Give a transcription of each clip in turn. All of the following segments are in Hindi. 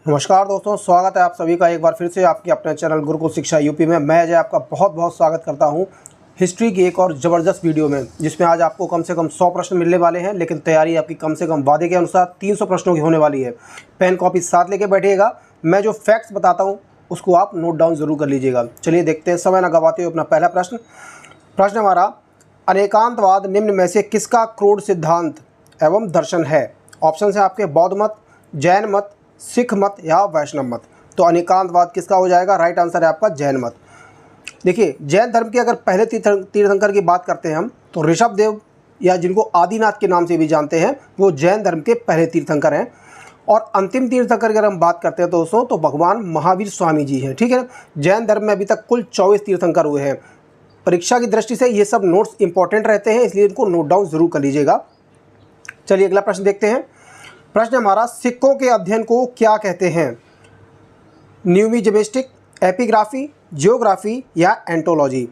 नमस्कार दोस्तों, स्वागत है आप सभी का एक बार फिर से आपके अपने चैनल गुरुकुल शिक्षा यूपी में। मैं अजय आपका बहुत बहुत स्वागत करता हूं हिस्ट्री की एक और ज़बरदस्त वीडियो में, जिसमें आज आपको कम से कम 100 प्रश्न मिलने वाले हैं। लेकिन तैयारी आपकी कम से कम वादे के अनुसार 300 प्रश्नों की होने वाली है। पेन कॉपी साथ लेके बैठिएगा। मैं जो फैक्ट्स बताता हूँ उसको आप नोट डाउन ज़रूर कर लीजिएगा। चलिए देखते हैं, समय न गवाते हुए अपना पहला प्रश्न हमारा, अनेकांतवाद निम्न में से किसका क्रोध सिद्धांत एवं दर्शन है? ऑप्शन है आपके बौद्ध मत, जैन मत, सिख मत या वैष्णव मत। तो अनेकांतवाद किसका हो जाएगा? राइट आंसर है आपका जैन मत। देखिए, जैन धर्म के अगर पहले तीर्थंकर की बात करते हैं हम, तो ऋषभ देव या जिनको आदिनाथ के नाम से भी जानते हैं, वो जैन धर्म के पहले तीर्थंकर हैं। और अंतिम तीर्थंकर अगर हम बात करते हैं दोस्तों, तो भगवान महावीर स्वामी जी हैं। ठीक है, जैन धर्म में अभी तक कुल 24 तीर्थंकर हुए हैं। परीक्षा की दृष्टि से ये सब नोट्स इंपॉर्टेंट रहते हैं, इसलिए इनको नोट डाउन जरूर कर लीजिएगा। चलिए अगला प्रश्न देखते हैं। प्रश्न हमारा, सिक्कों के अध्ययन को क्या कहते हैं? न्यूमिज्मेटिक, एपिग्राफी, जियोग्राफी या एंटोलॉजी?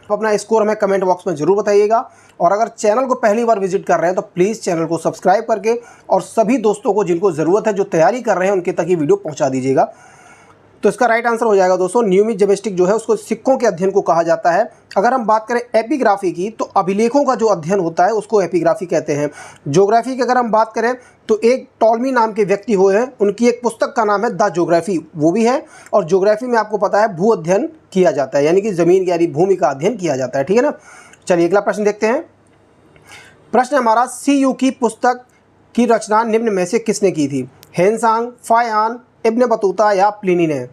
अपना स्कोर हमें कमेंट बॉक्स में ज़रूर बताइएगा। और अगर चैनल को पहली बार विजिट कर रहे हैं तो प्लीज़ चैनल को सब्सक्राइब करके और सभी दोस्तों को जिनको ज़रूरत है, जो तैयारी कर रहे हैं, उनके तक ये वीडियो पहुंचा दीजिएगा। तो इसका राइट आंसर हो जाएगा दोस्तों न्यूमिज्मेटिक जो है उसको सिक्कों के अध्ययन को कहा जाता है। अगर हम बात करें एपिग्राफी की, तो अभिलेखों का जो अध्ययन होता है उसको एपिग्राफी कहते हैं। ज्योग्राफी की अगर हम बात करें तो एक टॉलमी नाम के व्यक्ति हुए हैं, उनकी एक पुस्तक का नाम है द ज्योग्राफी, वो भी है। और ज्योग्राफी में आपको पता है भू अध्ययन किया जाता है, यानी कि ज़मीन यानी भूमि का अध्ययन किया जाता है। ठीक है ना। चलिए अगला प्रश्न देखते हैं। प्रश्न हमारा, CU की पुस्तक की रचना निम्न में से किसने की थी? हेनसांग, फायान, इब्न बतूता या प्लिनी ने?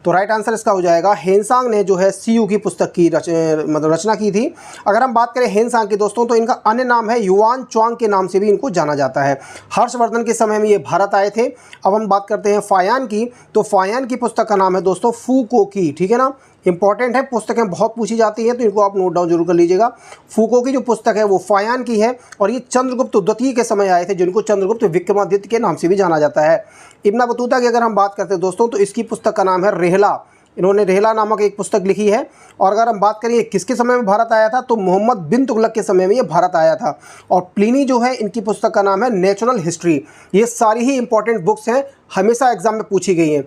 तो राइट आंसर इसका हो जाएगा हेनसांग ने जो है CU की पुस्तक की रचना की थी। अगर हम बात करें हेनसांग की दोस्तों, तो इनका अन्य नाम है युआन च्वांग के नाम से भी इनको जाना जाता है। हर्षवर्धन के समय में ये भारत आए थे। अब हम बात करते हैं फायान की, तो फायान की पुस्तक का नाम है दोस्तों फूको की। ठीक है ना, इंपॉर्टेंट है, पुस्तकें बहुत पूछी जाती हैं, तो इनको आप नोट डाउन जरूर कर लीजिएगा। फूको की जो पुस्तक है वो फायान की है, और ये चंद्रगुप्त द्वितीय के समय आए थे, जिनको चंद्रगुप्त विक्रमादित्य के नाम से भी जाना जाता है। इब्न बतूता की अगर हम बात करते हैं दोस्तों, तो इसकी पुस्तक का नाम है रेहला। इन्होंने रेहला नामक एक पुस्तक लिखी है। और अगर हम बात करें किसके समय में भारत आया था, तो मोहम्मद बिन तुगलक के समय में ये भारत आया था। और प्लिनी जो है, इनकी पुस्तक का नाम है नेचुरल हिस्ट्री। ये सारी ही इंपॉर्टेंट बुक्स हैं, हमेशा एग्जाम में पूछी गई हैं।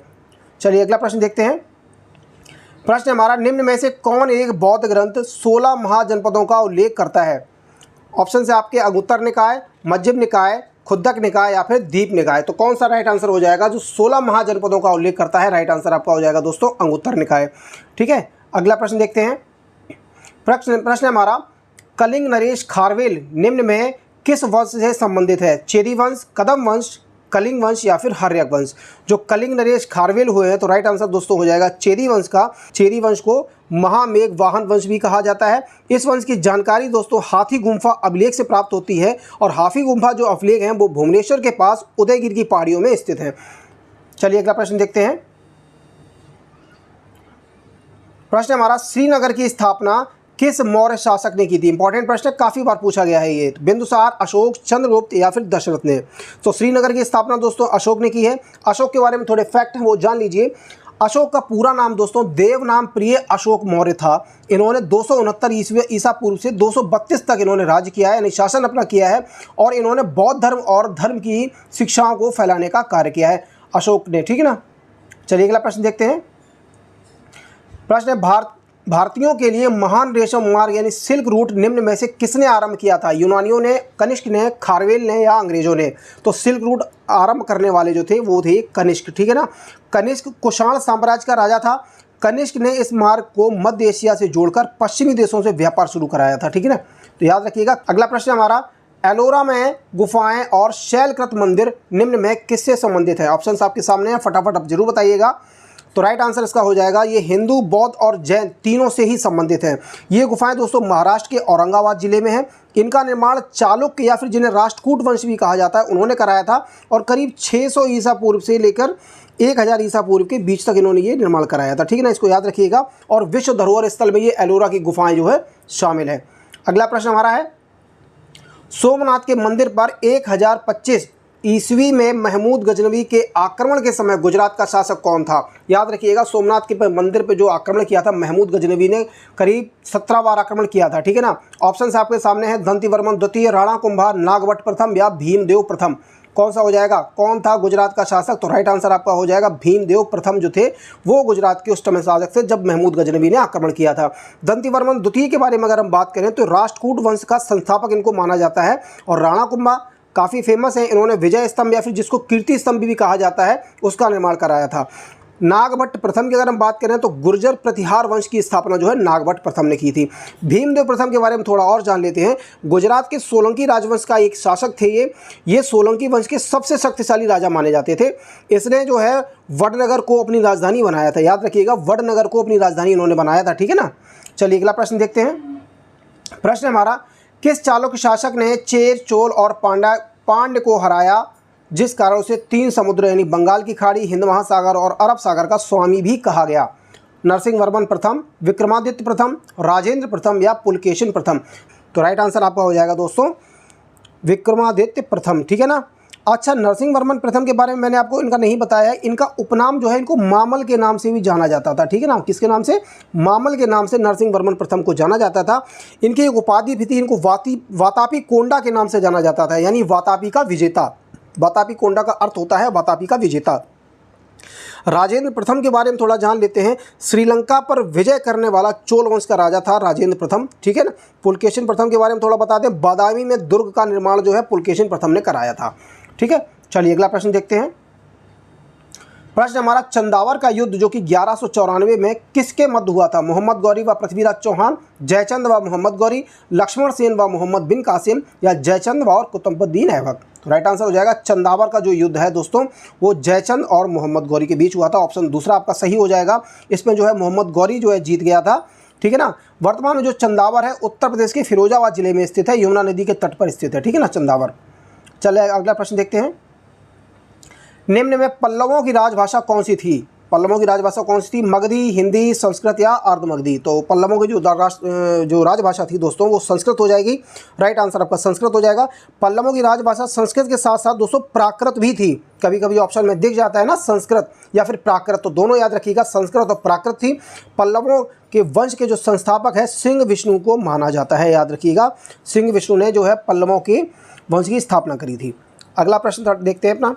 चलिए अगला प्रश्न देखते हैं। प्रश्न हमारा, निम्न में से कौन एक बौद्ध ग्रंथ 16 महाजनपदों का उल्लेख करता है? ऑप्शन है आपके अंगुत्तर निकाय, मध्यम निकाय, खुद्दक निकाय या फिर दीप निकाय। तो कौन सा राइट आंसर हो जाएगा जो 16 महाजनपदों का उल्लेख करता है? राइट आंसर आपका हो जाएगा दोस्तों अंगुत्तर निकाय। ठीक है, अगला प्रश्न देखते हैं। प्रश्न हमारा, कलिंग नरेश खारवेल निम्न में किस वंश से संबंधित है? चेदी वंश, कदम वंश, कलिंग वंश या फिर हर्यक वंश? जो कलिंग नरेश खारवेल हुए हैं, तो राइट आंसर दोस्तों हो जाएगा चेदी वंश का। चेदी वंश को महामेघ वाहन वंश भी कहा जाता है। इस वंश की जानकारी दोस्तों हाथी गुम्फा अभिलेख से प्राप्त होती है। और हाथी गुम्फा जो अभिलेख हैं वो भुवनेश्वर के पास उदयगिरी की पहाड़ियों में स्थित हैं। चलिए अगला प्रश्न देखते हैं। प्रश्न हमारा, श्रीनगर की स्थापना किस मौर्य शासक ने की थी? इंपॉर्टेंट प्रश्न, काफ़ी बार पूछा गया है ये। बिंदुसार, अशोक, चंद्रगुप्त या फिर दशरथ ने? तो श्रीनगर की स्थापना दोस्तों अशोक ने की है। अशोक के बारे में थोड़े फैक्ट हैं, वो जान लीजिए। अशोक का पूरा नाम दोस्तों देवनाम प्रिय अशोक मौर्य था। इन्होंने 269 ईसा पूर्व से 232 तक इन्होंने राज्य किया है, यानी शासन अपना किया है। और इन्होंने बौद्ध धर्म और धर्म की शिक्षाओं को फैलाने का कार्य किया है अशोक ने। ठीक है ना। चलिए अगला प्रश्न देखते हैं। प्रश्न है, भारतीयों के लिए महान रेशम मार्ग यानी सिल्क रूट निम्न में से किसने आरंभ किया था? यूनानियों ने, कनिष्क ने, खारवेल ने या अंग्रेजों ने? तो सिल्क रूट आरंभ करने वाले जो थे वो थे कनिष्क। ठीक है ना। कनिष्क कुषाण साम्राज्य का राजा था। कनिष्क ने इस मार्ग को मध्य एशिया से जोड़कर पश्चिमी देशों से व्यापार शुरू कराया था। ठीक है ना, तो याद रखिएगा। अगला प्रश्न हमारा, एलोरा में गुफाएं और शैलकृत मंदिर निम्न में किससे संबंधित है? ऑप्शन आपके सामने हैं, फटाफट आप जरूर बताइएगा। तो राइट आंसर इसका हो जाएगा, ये हिंदू, बौद्ध और जैन तीनों से ही संबंधित हैं। ये गुफाएं दोस्तों महाराष्ट्र के औरंगाबाद जिले में हैं। इनका निर्माण चालुक्य या फिर जिन्हें राष्ट्रकूट वंश भी कहा जाता है, उन्होंने कराया था। और करीब 600 ईसा पूर्व से लेकर 1000 ईसा पूर्व के बीच तक इन्होंने ये निर्माण कराया था। ठीक है ना, इसको याद रखिएगा। और विश्व धरोहर स्थल में ये एलोरा की गुफाएं जो है शामिल है। अगला प्रश्न हमारा है, सोमनाथ के मंदिर पर 1025 ईस्वी में महमूद गजनवी के आक्रमण के समय गुजरात का शासक कौन था? याद रखिएगा, सोमनाथ के मंदिर पे जो आक्रमण किया था महमूद गजनवी ने, करीब 17 बार आक्रमण किया था। ठीक है ना। ऑप्शन आपके सामने है, दंतिवर्मन द्वितीय, राणा कुंभा, नागवट प्रथम या भीमदेव प्रथम। कौन सा हो जाएगा, कौन था गुजरात का शासक? तो राइट आंसर आपका हो जाएगा भीमदेव प्रथम जो थे वो गुजरात के उस समय शासक थे जब महमूद गजनवी ने आक्रमण किया था। दंतिवर्मन द्वितीय के बारे में अगर हम बात करें तो राष्ट्रकूट वंश का संस्थापक इनको माना जाता है। और राणा कुंभा काफ़ी फेमस है, इन्होंने विजय स्तंभ या फिर जिसको कीर्ति स्तंभ भी कहा जाता है उसका निर्माण कराया था। नागभट्ट प्रथम की अगर हम बात करें तो गुर्जर प्रतिहार वंश की स्थापना जो है नागभट्ट प्रथम ने की थी। भीमदेव प्रथम के बारे में थोड़ा और जान लेते हैं। गुजरात के सोलंकी राजवंश का एक शासक थे ये सोलंकी वंश के सबसे शक्तिशाली राजा माने जाते थे। इसने जो है वडनगर को अपनी राजधानी बनाया था, याद रखिएगा वडनगर को अपनी राजधानी इन्होंने बनाया था, ठीक है ना। चलिए अगला प्रश्न देखते हैं। प्रश्न हमारा, किस चालुक्य शासक ने चेर, चोल और पांड्य को हराया जिस कारण उसे 3 समुद्र यानी बंगाल की खाड़ी, हिंद महासागर और अरब सागर का स्वामी भी कहा गया? नरसिंह वर्मन प्रथम, विक्रमादित्य प्रथम, राजेंद्र प्रथम या पुलकेशिन प्रथम? तो राइट आंसर आपका हो जाएगा दोस्तों विक्रमादित्य प्रथम, ठीक है ना। अच्छा, नरसिंह वर्मन प्रथम के बारे में मैंने आपको इनका नहीं बताया है। इनका उपनाम जो है इनको मामल के नाम से भी जाना जाता था, ठीक है ना। किसके नाम से? मामल के नाम से नरसिंह वर्मन प्रथम को जाना जाता था। इनकी एक उपाधि भी थी, इनको वातापी कोंडा के नाम से जाना जाता था, यानी वातापी का विजेता। वातापी कोंडा का अर्थ होता है वातापी का विजेता। राजेंद्र प्रथम के बारे में थोड़ा जान लेते हैं। श्रीलंका पर विजय करने वाला चोल वंश का राजा था राजेंद्र प्रथम, ठीक है ना। पुलकेशिन प्रथम के बारे में थोड़ा बता दें, बादामी में दुर्ग का निर्माण जो है पुलकेशिन प्रथम ने कराया था, ठीक है। चलिए अगला प्रश्न देखते हैं। प्रश्न हमारा, चंदावर का युद्ध जो कि 1194 में किसके मध्य हुआ था? मोहम्मद गौरी व पृथ्वीराज चौहान, जयचंद व मोहम्मद गौरी, लक्ष्मण सेन व मोहम्मद बिन कासिम या जयचंद और कुतुबुद्दीन ऐबक? तो राइट आंसर हो जाएगा चंदावर का जो युद्ध है दोस्तों वो जयचंद और मोहम्मद गौरी के बीच हुआ था। ऑप्शन दूसरा आपका सही हो जाएगा। इसमें जो है मोहम्मद गौरी जो है जीत गया था, ठीक है ना। वर्तमान में जो चंदावर है उत्तर प्रदेश के फिरोजाबाद जिले में स्थित है, यमुना नदी के तट पर स्थित है, ठीक है ना चंदावर। चलिए अगला प्रश्न देखते हैं। निम्न में पल्लवों की राजभाषा कौन सी थी? पल्लवों की राजभाषा कौन सी थी? मगधी, हिंदी, संस्कृत या अर्धमगधी? तो पल्लवों की जो राजभाषा थी दोस्तों वो संस्कृत हो जाएगी। राइट आंसर आपका संस्कृत हो जाएगा। पल्लवों की राजभाषा संस्कृत के साथ साथ दोस्तों प्राकृत भी थी। कभी कभी ऑप्शन में दिख जाता है ना संस्कृत या फिर प्राकृत, तो दोनों याद रखिएगा, संस्कृत और प्राकृत थी। पल्लवों के वंश के जो संस्थापक है सिंह विष्णु को माना जाता है, याद रखिएगा। सिंह विष्णु ने जो है पल्लवों के वंश की स्थापना करी थी। अगला प्रश्न देखते हैं अपना,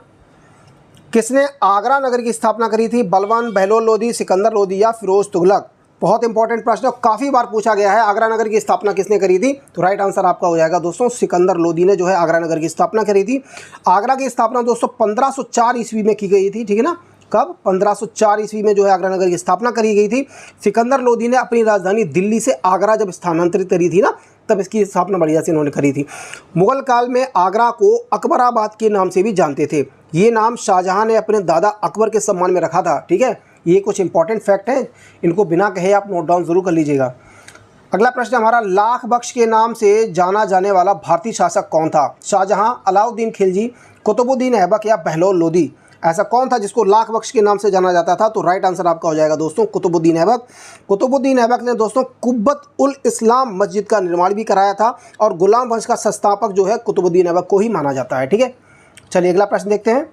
किसने आगरा नगर की स्थापना करी थी? बलवान, बहलोल लोदी, सिकंदर लोदी या फिरोज तुगलक? बहुत इंपॉर्टेंट प्रश्न, काफ़ी बार पूछा गया है। आगरा नगर की स्थापना किसने करी थी? तो राइट आंसर आपका हो जाएगा दोस्तों सिकंदर लोदी ने जो है आगरा नगर की स्थापना करी थी। आगरा की स्थापना दोस्तों 1504 ईस्वी में की गई थी, ठीक है ना। कब? 1504 ईस्वी में जो है आगरा नगर की स्थापना करी गई थी। सिकंदर लोदी ने अपनी राजधानी दिल्ली से आगरा जब स्थानांतरित करी थी ना, तब इसकी स्थापना बढ़िया से इन्होंने करी थी। मुगल काल में आगरा को अकबराबाद के नाम से भी जानते थे। ये नाम शाहजहां ने अपने दादा अकबर के सम्मान में रखा था, ठीक है। ये कुछ इंपॉर्टेंट फैक्ट हैं, इनको बिना कहे आप नोट डाउन जरूर कर लीजिएगा। अगला प्रश्न हमारा, लाख बख्श के नाम से जाना जाने वाला भारतीय शासक कौन था? शाहजहां, अलाउद्दीन खिलजी, कुतुबुद्दीन ऐबक या बहलोल लोदी? ऐसा कौन था जिसको लाख बख्श के नाम से जाना जाता था? तो राइट आंसर आपका हो जाएगा दोस्तों कुतुबुद्दीन ऐबक। कुतुबुद्दीन ऐबक ने दोस्तों कुब्बत उल इस्लाम मस्जिद का निर्माण भी कराया था और गुलाम वंश का संस्थापक जो है कुतुबुद्दीन ऐबक को ही माना जाता है, ठीक है। चलिए अगला प्रश्न देखते हैं।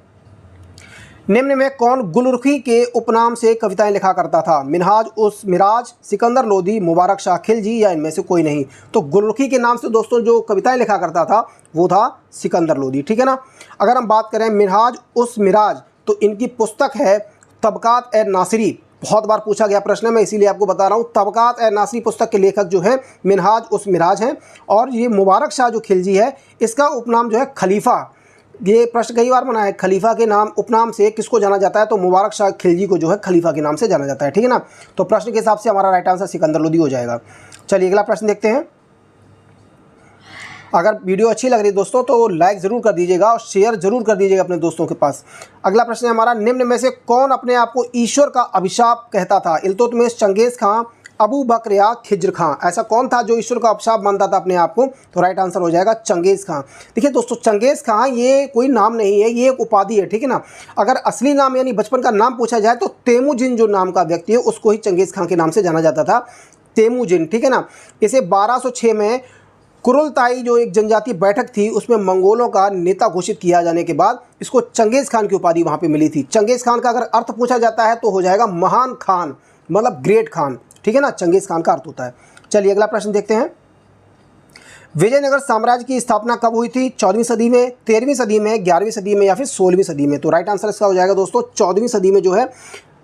निम्न में कौन गुलरुखी के उपनाम से कविताएं लिखा करता था? मिनहाज उस मिराज, सिकंदर लोदी, मुबारक शाह खिलजी या इनमें से कोई नहीं? तो गुलरुखी के नाम से दोस्तों जो कविताएं लिखा करता था वो था सिकंदर लोदी, ठीक है ना। अगर हम बात करें मिनहाज उस मिराज, तो इनकी पुस्तक है तबकात ए नासिरी। बहुत बार पूछा गया प्रश्न है, मैं इसीलिए आपको बता रहा हूँ। तबकात ए नासिरी पुस्तक के लेखक जो है मिनहाज उस मिराज हैं। और ये मुबारक शाह जो खिलजी है इसका उपनाम जो है खलीफा। ये प्रश्न कई बार बना है, खलीफा के नाम उपनाम से किसको जाना जाता है? तो मुबारक शाह खिलजी को जो है खलीफा के नाम से जाना जाता है, ठीक है ना। तो प्रश्न के हिसाब से हमारा राइट आंसर सिकंदर लोदी हो जाएगा। चलिए अगला प्रश्न देखते हैं। अगर वीडियो अच्छी लग रही है दोस्तों तो लाइक ज़रूर कर दीजिएगा और शेयर ज़रूर कर दीजिएगा अपने दोस्तों के पास। अगला प्रश्न है हमारा, निम्न में से कौन अपने आप को ईश्वर का अभिशाप कहता था? इल्तुतमिश, चंगेज़ खां, अबू बकर या खिज्र खां? ऐसा कौन था जो ईश्वर का अभिशाप मानता था अपने आप को? तो राइट आंसर हो जाएगा चंगेज़ खां। देखिए दोस्तों चंगेज़ खां ये कोई नाम नहीं है, ये एक उपाधि है, ठीक है ना। अगर असली नाम यानी बचपन का नाम पूछा जाए तो तेमुजिन जो नाम का व्यक्ति है उसको ही चंगेज़ खां के नाम से जाना जाता था, तेमुजिन, ठीक है ना। इसे 1206 में कुरुलताई जो एक जनजातीय बैठक थी उसमें मंगोलों का नेता घोषित किया जाने के बाद इसको चंगेज़ खान की उपाधि वहाँ पे मिली थी। चंगेज़ खान का अगर अर्थ पूछा जाता है तो हो जाएगा महान खान, मतलब ग्रेट खान, ठीक है ना। चंगेज़ खान का अर्थ होता है। चलिए अगला प्रश्न देखते हैं। विजयनगर साम्राज्य की स्थापना कब हुई थी? 14वीं सदी में, 13वीं सदी में, 11वीं सदी में या फिर 16वीं सदी में? तो राइट आंसर इसका हो जाएगा दोस्तों 14वीं सदी में जो है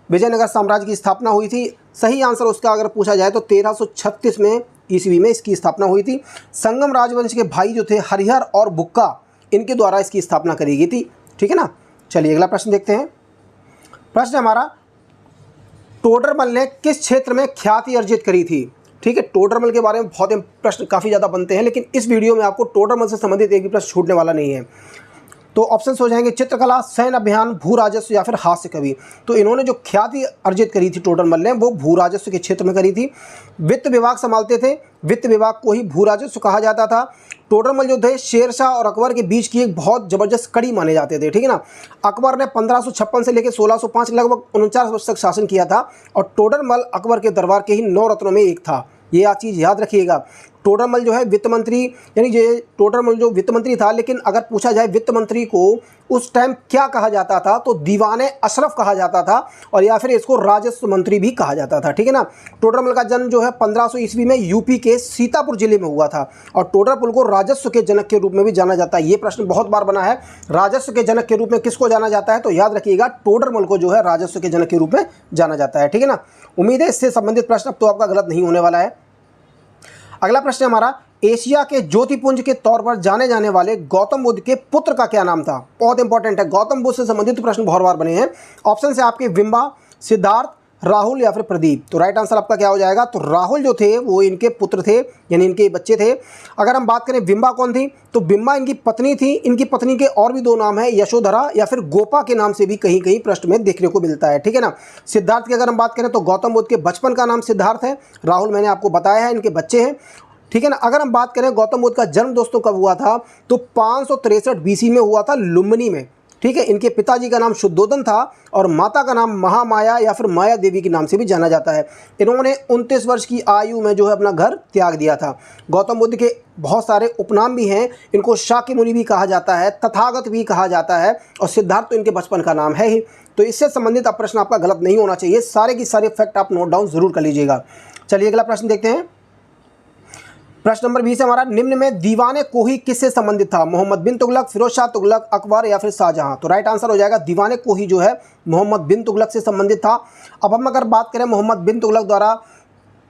विजयनगर साम्राज्य की स्थापना हुई थी। सही आंसर उसका अगर पूछा जाए तो 1336 में ईस्वी में इसकी स्थापना हुई थी। संगम राजवंश के भाई जो थे हरिहर और बुक्का, इनके द्वारा इसकी स्थापना करी गई थी। ठीक है ना। चलिए अगला प्रश्न देखते हैं। प्रश्न हमारा, टोडरमल ने किस क्षेत्र में ख्याति अर्जित करी थी? ठीक है, टोडरमल के बारे में बहुत प्रश्न काफ़ी ज़्यादा बनते हैं, लेकिन इस वीडियो में आपको टोडरमल से संबंधित एक भी प्रश्न छूटने वाला नहीं है। तो ऑप्शंस हो जाएंगे चित्रकला, सैन्य अभियान, भू राजस्व या फिर हास्य कवि। तो इन्होंने जो ख्याति अर्जित करी थी टोडरमल ने, वो भू राजस्व के क्षेत्र में करी थी। वित्त विभाग संभालते थे, वित्त विभाग को ही भू राजस्व कहा जाता था। टोडरमल जो थे शेरशाह और अकबर के बीच की एक बहुत ज़बरदस्त कड़ी माने जाते थे। ठीक है ना। अकबर ने 1556 से लेकर 1605 लगभग 49 वर्ष तक शासन किया था और टोडरमल अकबर के दरबार के ही 9 रत्नों में एक था। ये चीज़ याद रखिएगा। टोडरमल जो है वित्त मंत्री, यानी जो टोडरमल जो वित्त मंत्री था, लेकिन अगर पूछा जाए वित्त मंत्री को उस टाइम क्या कहा जाता था तो दीवाने अशरफ कहा जाता था, और या फिर इसको राजस्व मंत्री भी कहा जाता था। ठीक है ना। टोडरमल का जन्म जो है 1500 ईस्वी में यूपी के सीतापुर जिले में हुआ था और टोडरमल को राजस्व के जनक के रूप में भी जाना जाता है। ये प्रश्न बहुत बार बना है, राजस्व के जनक के रूप में किसको जाना जाता है? तो याद रखिएगा टोडरमल को जो है राजस्व के जनक के रूप में जाना जाता है। ठीक है ना। उम्मीद है इससे संबंधित प्रश्न अब तो आपका गलत नहीं होने वाला है। अगला प्रश्न हमारा, एशिया के ज्योतिपुंज के तौर पर जाने जाने वाले गौतम बुद्ध के पुत्र का क्या नाम था? बहुत इंपॉर्टेंट है, गौतम बुद्ध से संबंधित प्रश्न बहुत बार बने हैं। ऑप्शन है आपके विम्बा, सिद्धार्थ, राहुल या फिर प्रदीप। तो राइट आंसर आपका क्या हो जाएगा? तो राहुल जो थे वो इनके पुत्र थे, यानी इनके बच्चे थे। अगर हम बात करें विम्बा कौन थी, तो विम्बा इनकी पत्नी थी। इनकी पत्नी के और भी 2 नाम है, यशोधरा या फिर गोपा के नाम से भी कहीं कहीं प्रश्न में देखने को मिलता है। ठीक है ना। सिद्धार्थ की अगर हम बात करें तो गौतम बुद्ध के बचपन का नाम सिद्धार्थ है। राहुल मैंने आपको बताया है इनके बच्चे हैं। ठीक है ना। अगर हम बात करें गौतम बुद्ध का जन्म दोस्तों कब हुआ था, तो 563 BC में हुआ था लुम्बिनी में। ठीक है। इनके पिताजी का नाम शुद्धोधन था और माता का नाम महामाया या फिर माया देवी के नाम से भी जाना जाता है। इन्होंने 29 वर्ष की आयु में जो है अपना घर त्याग दिया था। गौतम बुद्ध के बहुत सारे उपनाम भी हैं। इनको शाक्य मुनि भी कहा जाता है, तथागत भी कहा जाता है, और सिद्धार्थ तो इनके बचपन का नाम है ही। तो इससे संबंधित अब प्रश्न आपका गलत नहीं होना चाहिए। सारे की सारे फैक्ट आप नोट डाउन जरूर कर लीजिएगा। चलिए अगला प्रश्न देखते हैं। प्रश्न नंबर 20 हमारा, निम्न में दीवाने कोही किससे संबंधित था? मोहम्मद बिन तुगलक, फिरोज शाह तुगलक, अकबर या फिर शाहजहां? तो राइट आंसर हो जाएगा दीवाने कोही जो है मोहम्मद बिन तुगलक से संबंधित था। अब हम अगर बात करें मोहम्मद बिन तुगलक द्वारा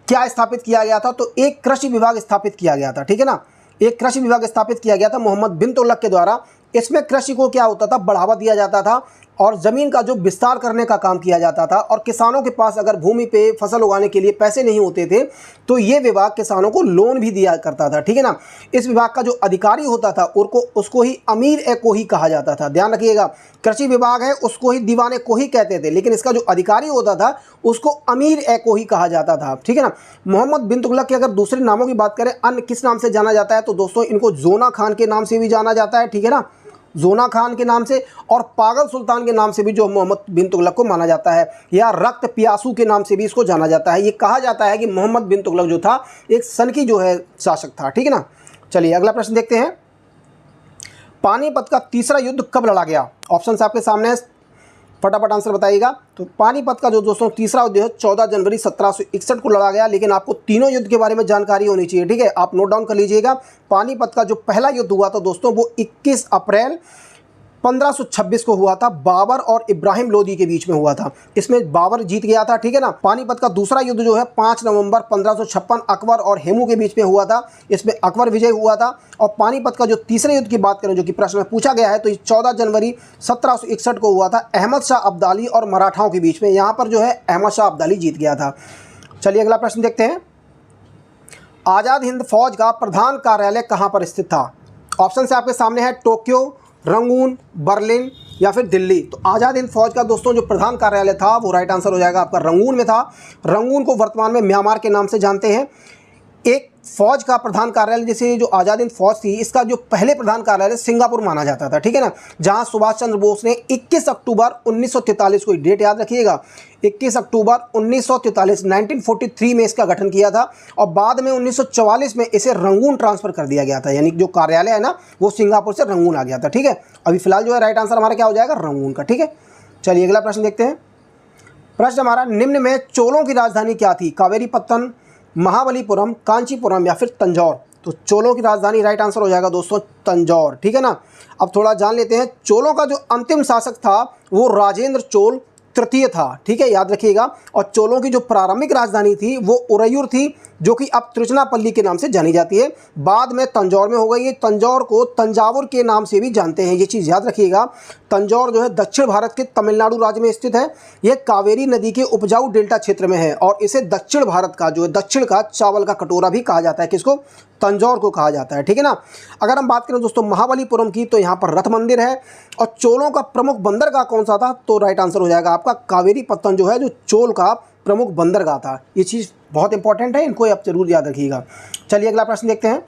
क्या स्थापित किया गया था, तो एक कृषि विभाग स्थापित किया गया था। ठीक है ना। एक कृषि विभाग स्थापित किया गया था मोहम्मद बिन तुगलक के द्वारा। इसमें कृषि को क्या होता था, बढ़ावा दिया जाता था और ज़मीन का जो विस्तार करने का काम किया जाता था। और किसानों के पास अगर भूमि पे फसल उगाने के लिए पैसे नहीं होते थे तो ये विभाग किसानों को लोन भी दिया करता था। ठीक है ना। इस विभाग का जो अधिकारी होता था उसको ही अमीर ए कोही कहा जाता था। ध्यान रखिएगा, कृषि विभाग है उसको ही दीवाने कोही कहते थे, लेकिन इसका जो अधिकारी होता था उसको अमीर ए कोही कहा जाता था। ठीक है ना। मोहम्मद बिन तुगलक के अगर दूसरे नामों की बात करें, अन्य किस नाम से जाना जाता है, तो दोस्तों इनको जोना खान के नाम से भी जाना जाता है। ठीक है ना। जोना खान के नाम से, और पागल सुल्तान के नाम से भी जो मोहम्मद बिन तुगलक को माना जाता है, या रक्त प्यासू के नाम से भी इसको जाना जाता है। ये कहा जाता है कि मोहम्मद बिन तुगलक जो था एक सनकी जो है शासक था। ठीक है ना। चलिए अगला प्रश्न देखते हैं। पानीपत का तीसरा युद्ध कब लड़ा गया? ऑप्शन आपके सामने है, फटाफट आंसर बताइएगा। तो पानीपत का जो दोस्तों तीसरा युद्ध है 14 जनवरी 1761 को लड़ा गया, लेकिन आपको तीनों युद्ध के बारे में जानकारी होनी चाहिए। ठीक है, आप नोट डाउन कर लीजिएगा। पानीपत का जो पहला युद्ध हुआ था दोस्तों वो 21 अप्रैल 1526 को हुआ था, बाबर और इब्राहिम लोदी के बीच में हुआ था। इसमें बाबर जीत गया था। ठीक है ना। पानीपत का दूसरा युद्ध जो है 5 नवंबर 1556 अकबर और हेमू के बीच में हुआ था। इसमें अकबर विजय हुआ था। और पानीपत का जो तीसरे युद्ध की बात करें जो कि प्रश्न में पूछा गया है, तो ये 14 जनवरी 1761 को हुआ था अहमद शाह अब्दाली और मराठाओं के बीच में। यहाँ पर जो है अहमद शाह अब्दाली जीत गया था। चलिए अगला प्रश्न देखते हैं। आज़ाद हिंद फौज का प्रधान कार्यालय कहाँ पर स्थित था? ऑप्शन से आपके सामने है टोक्यो, रंगून, बर्लिन या फिर दिल्ली। तो आज़ाद हिंद फौज का दोस्तों जो प्रधान कार्यालय था वो राइट आंसर हो जाएगा आपका रंगून में था। रंगून को वर्तमान में म्यांमार के नाम से जानते हैं। एक फौज का प्रधान कार्यालय, जैसे जो आज़ाद हिंद फौज थी, इसका जो पहले प्रधान कार्यालय सिंगापुर माना जाता था। ठीक है ना। जहां सुभाष चंद्र बोस ने 21 अक्टूबर 1943 को, डेट याद रखिएगा, 21 अक्टूबर 1943 1943 में इसका गठन किया था। और बाद में 1944 में इसे रंगून ट्रांसफ़र कर दिया गया था, यानी जो कार्यालय है ना वो सिंगापुर से रंगून आ गया था। ठीक है। अभी फिलहाल जो है राइट आंसर हमारा क्या हो जाएगा, रंगून का। ठीक है। चलिए अगला प्रश्न देखते हैं। प्रश्न हमारा, निम्न में चोलों की राजधानी क्या थी? कावेरीपत्तन, महाबलीपुरम, कांचीपुरम या फिर तंजौर? तो चोलों की राजधानी राइट आंसर हो जाएगा दोस्तों तंजौर। ठीक है ना। अब थोड़ा जान लेते हैं, चोलों का जो अंतिम शासक था वो राजेंद्र चोल तृतीय था। ठीक है, याद रखिएगा। और चोलों की जो प्रारंभिक राजधानी थी वो उरैयूर थी, जो कि अब तिरुचनापल्ली के नाम से जानी जाती है। बाद में तंजौर में हो गई है। तंजौर को तंजावुर के नाम से भी जानते हैं, ये चीज़ याद रखिएगा। तंजौर जो है दक्षिण भारत के तमिलनाडु राज्य में स्थित है। यह कावेरी नदी के उपजाऊ डेल्टा क्षेत्र में है और इसे दक्षिण भारत का जो है दक्षिण का चावल का कटोरा भी कहा जाता है। किसको? तंजौर को कहा जाता है। ठीक है ना। अगर हम बात करें दोस्तों महाबलीपुरम की, तो यहाँ पर रथ मंदिर है। और चोलों का प्रमुख बंदरगाह कौन सा था? तो राइट आंसर हो जाएगा आपका कावेरी पत्तन जो है, जो चोल का प्रमुख बंदरगाह था। ये चीज़ बहुत इंपॉर्टेंट है, इनको आप जरूर याद रखिएगा। चलिए अगला प्रश्न देखते हैं।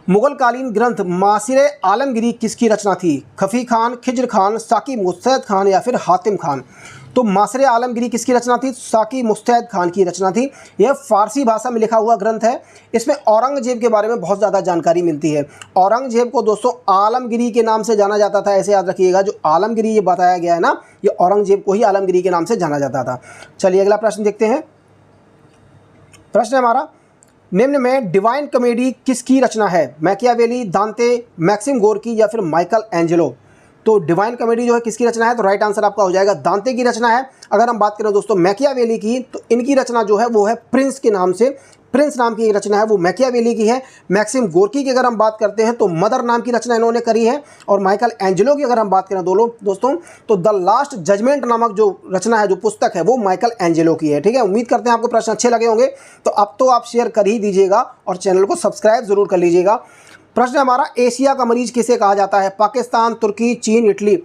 मुगलकालीन ग्रंथ मासिरे आलमगिरी किसकी रचना थी? खफी खान, खिज्र खान, साकी मुस्तैद खान या फिर हातिम खान? तो मासिरे आलमगिरी किसकी रचना थी? साकी मुस्तैद खान की रचना थी। यह फारसी भाषा में लिखा हुआ ग्रंथ है। इसमें औरंगजेब के बारे में बहुत ज़्यादा जानकारी मिलती है। औरंगजेब को दोस्तों आलमगिरी के नाम से जाना जाता था, ऐसे याद रखिएगा। जो आलमगिरी ये बताया गया है ना, ये औरंगजेब को ही आलमगिरी के नाम से जाना जाता था। चलिए अगला प्रश्न देखते हैं। प्रश्न हमारा, निम्न में डिवाइन कॉमेडी किसकी रचना है? मैकियावेली, दांते, मैक्सिम गोर्की या फिर माइकल एंजेलो? तो डिवाइन कॉमेडी जो है किसकी रचना है? तो राइट आंसर आपका हो जाएगा दांते की रचना है। अगर हम बात करें दोस्तों मैकियावेली की, तो इनकी रचना जो है वो है प्रिंस के नाम से, प्रिंस नाम की रचना है वो मैकियावेली की है। मैक्सिम गोर्की की अगर हम बात करते हैं तो मदर नाम की रचना इन्होंने करी है। और माइकल एंजेलो की अगर हम बात करें दोस्तों, तो द लास्ट जजमेंट नामक जो रचना है, जो पुस्तक है, वो माइकल एंजेलो की है। ठीक है, उम्मीद करते हैं आपको प्रश्न अच्छे लगे होंगे। तो अब तो आप शेयर कर ही दीजिएगा और चैनल को सब्सक्राइब जरूर कर लीजिएगा। प्रश्न हमारा, एशिया का मरीज किसे कहा जाता है? पाकिस्तान, तुर्की, चीन, इटली?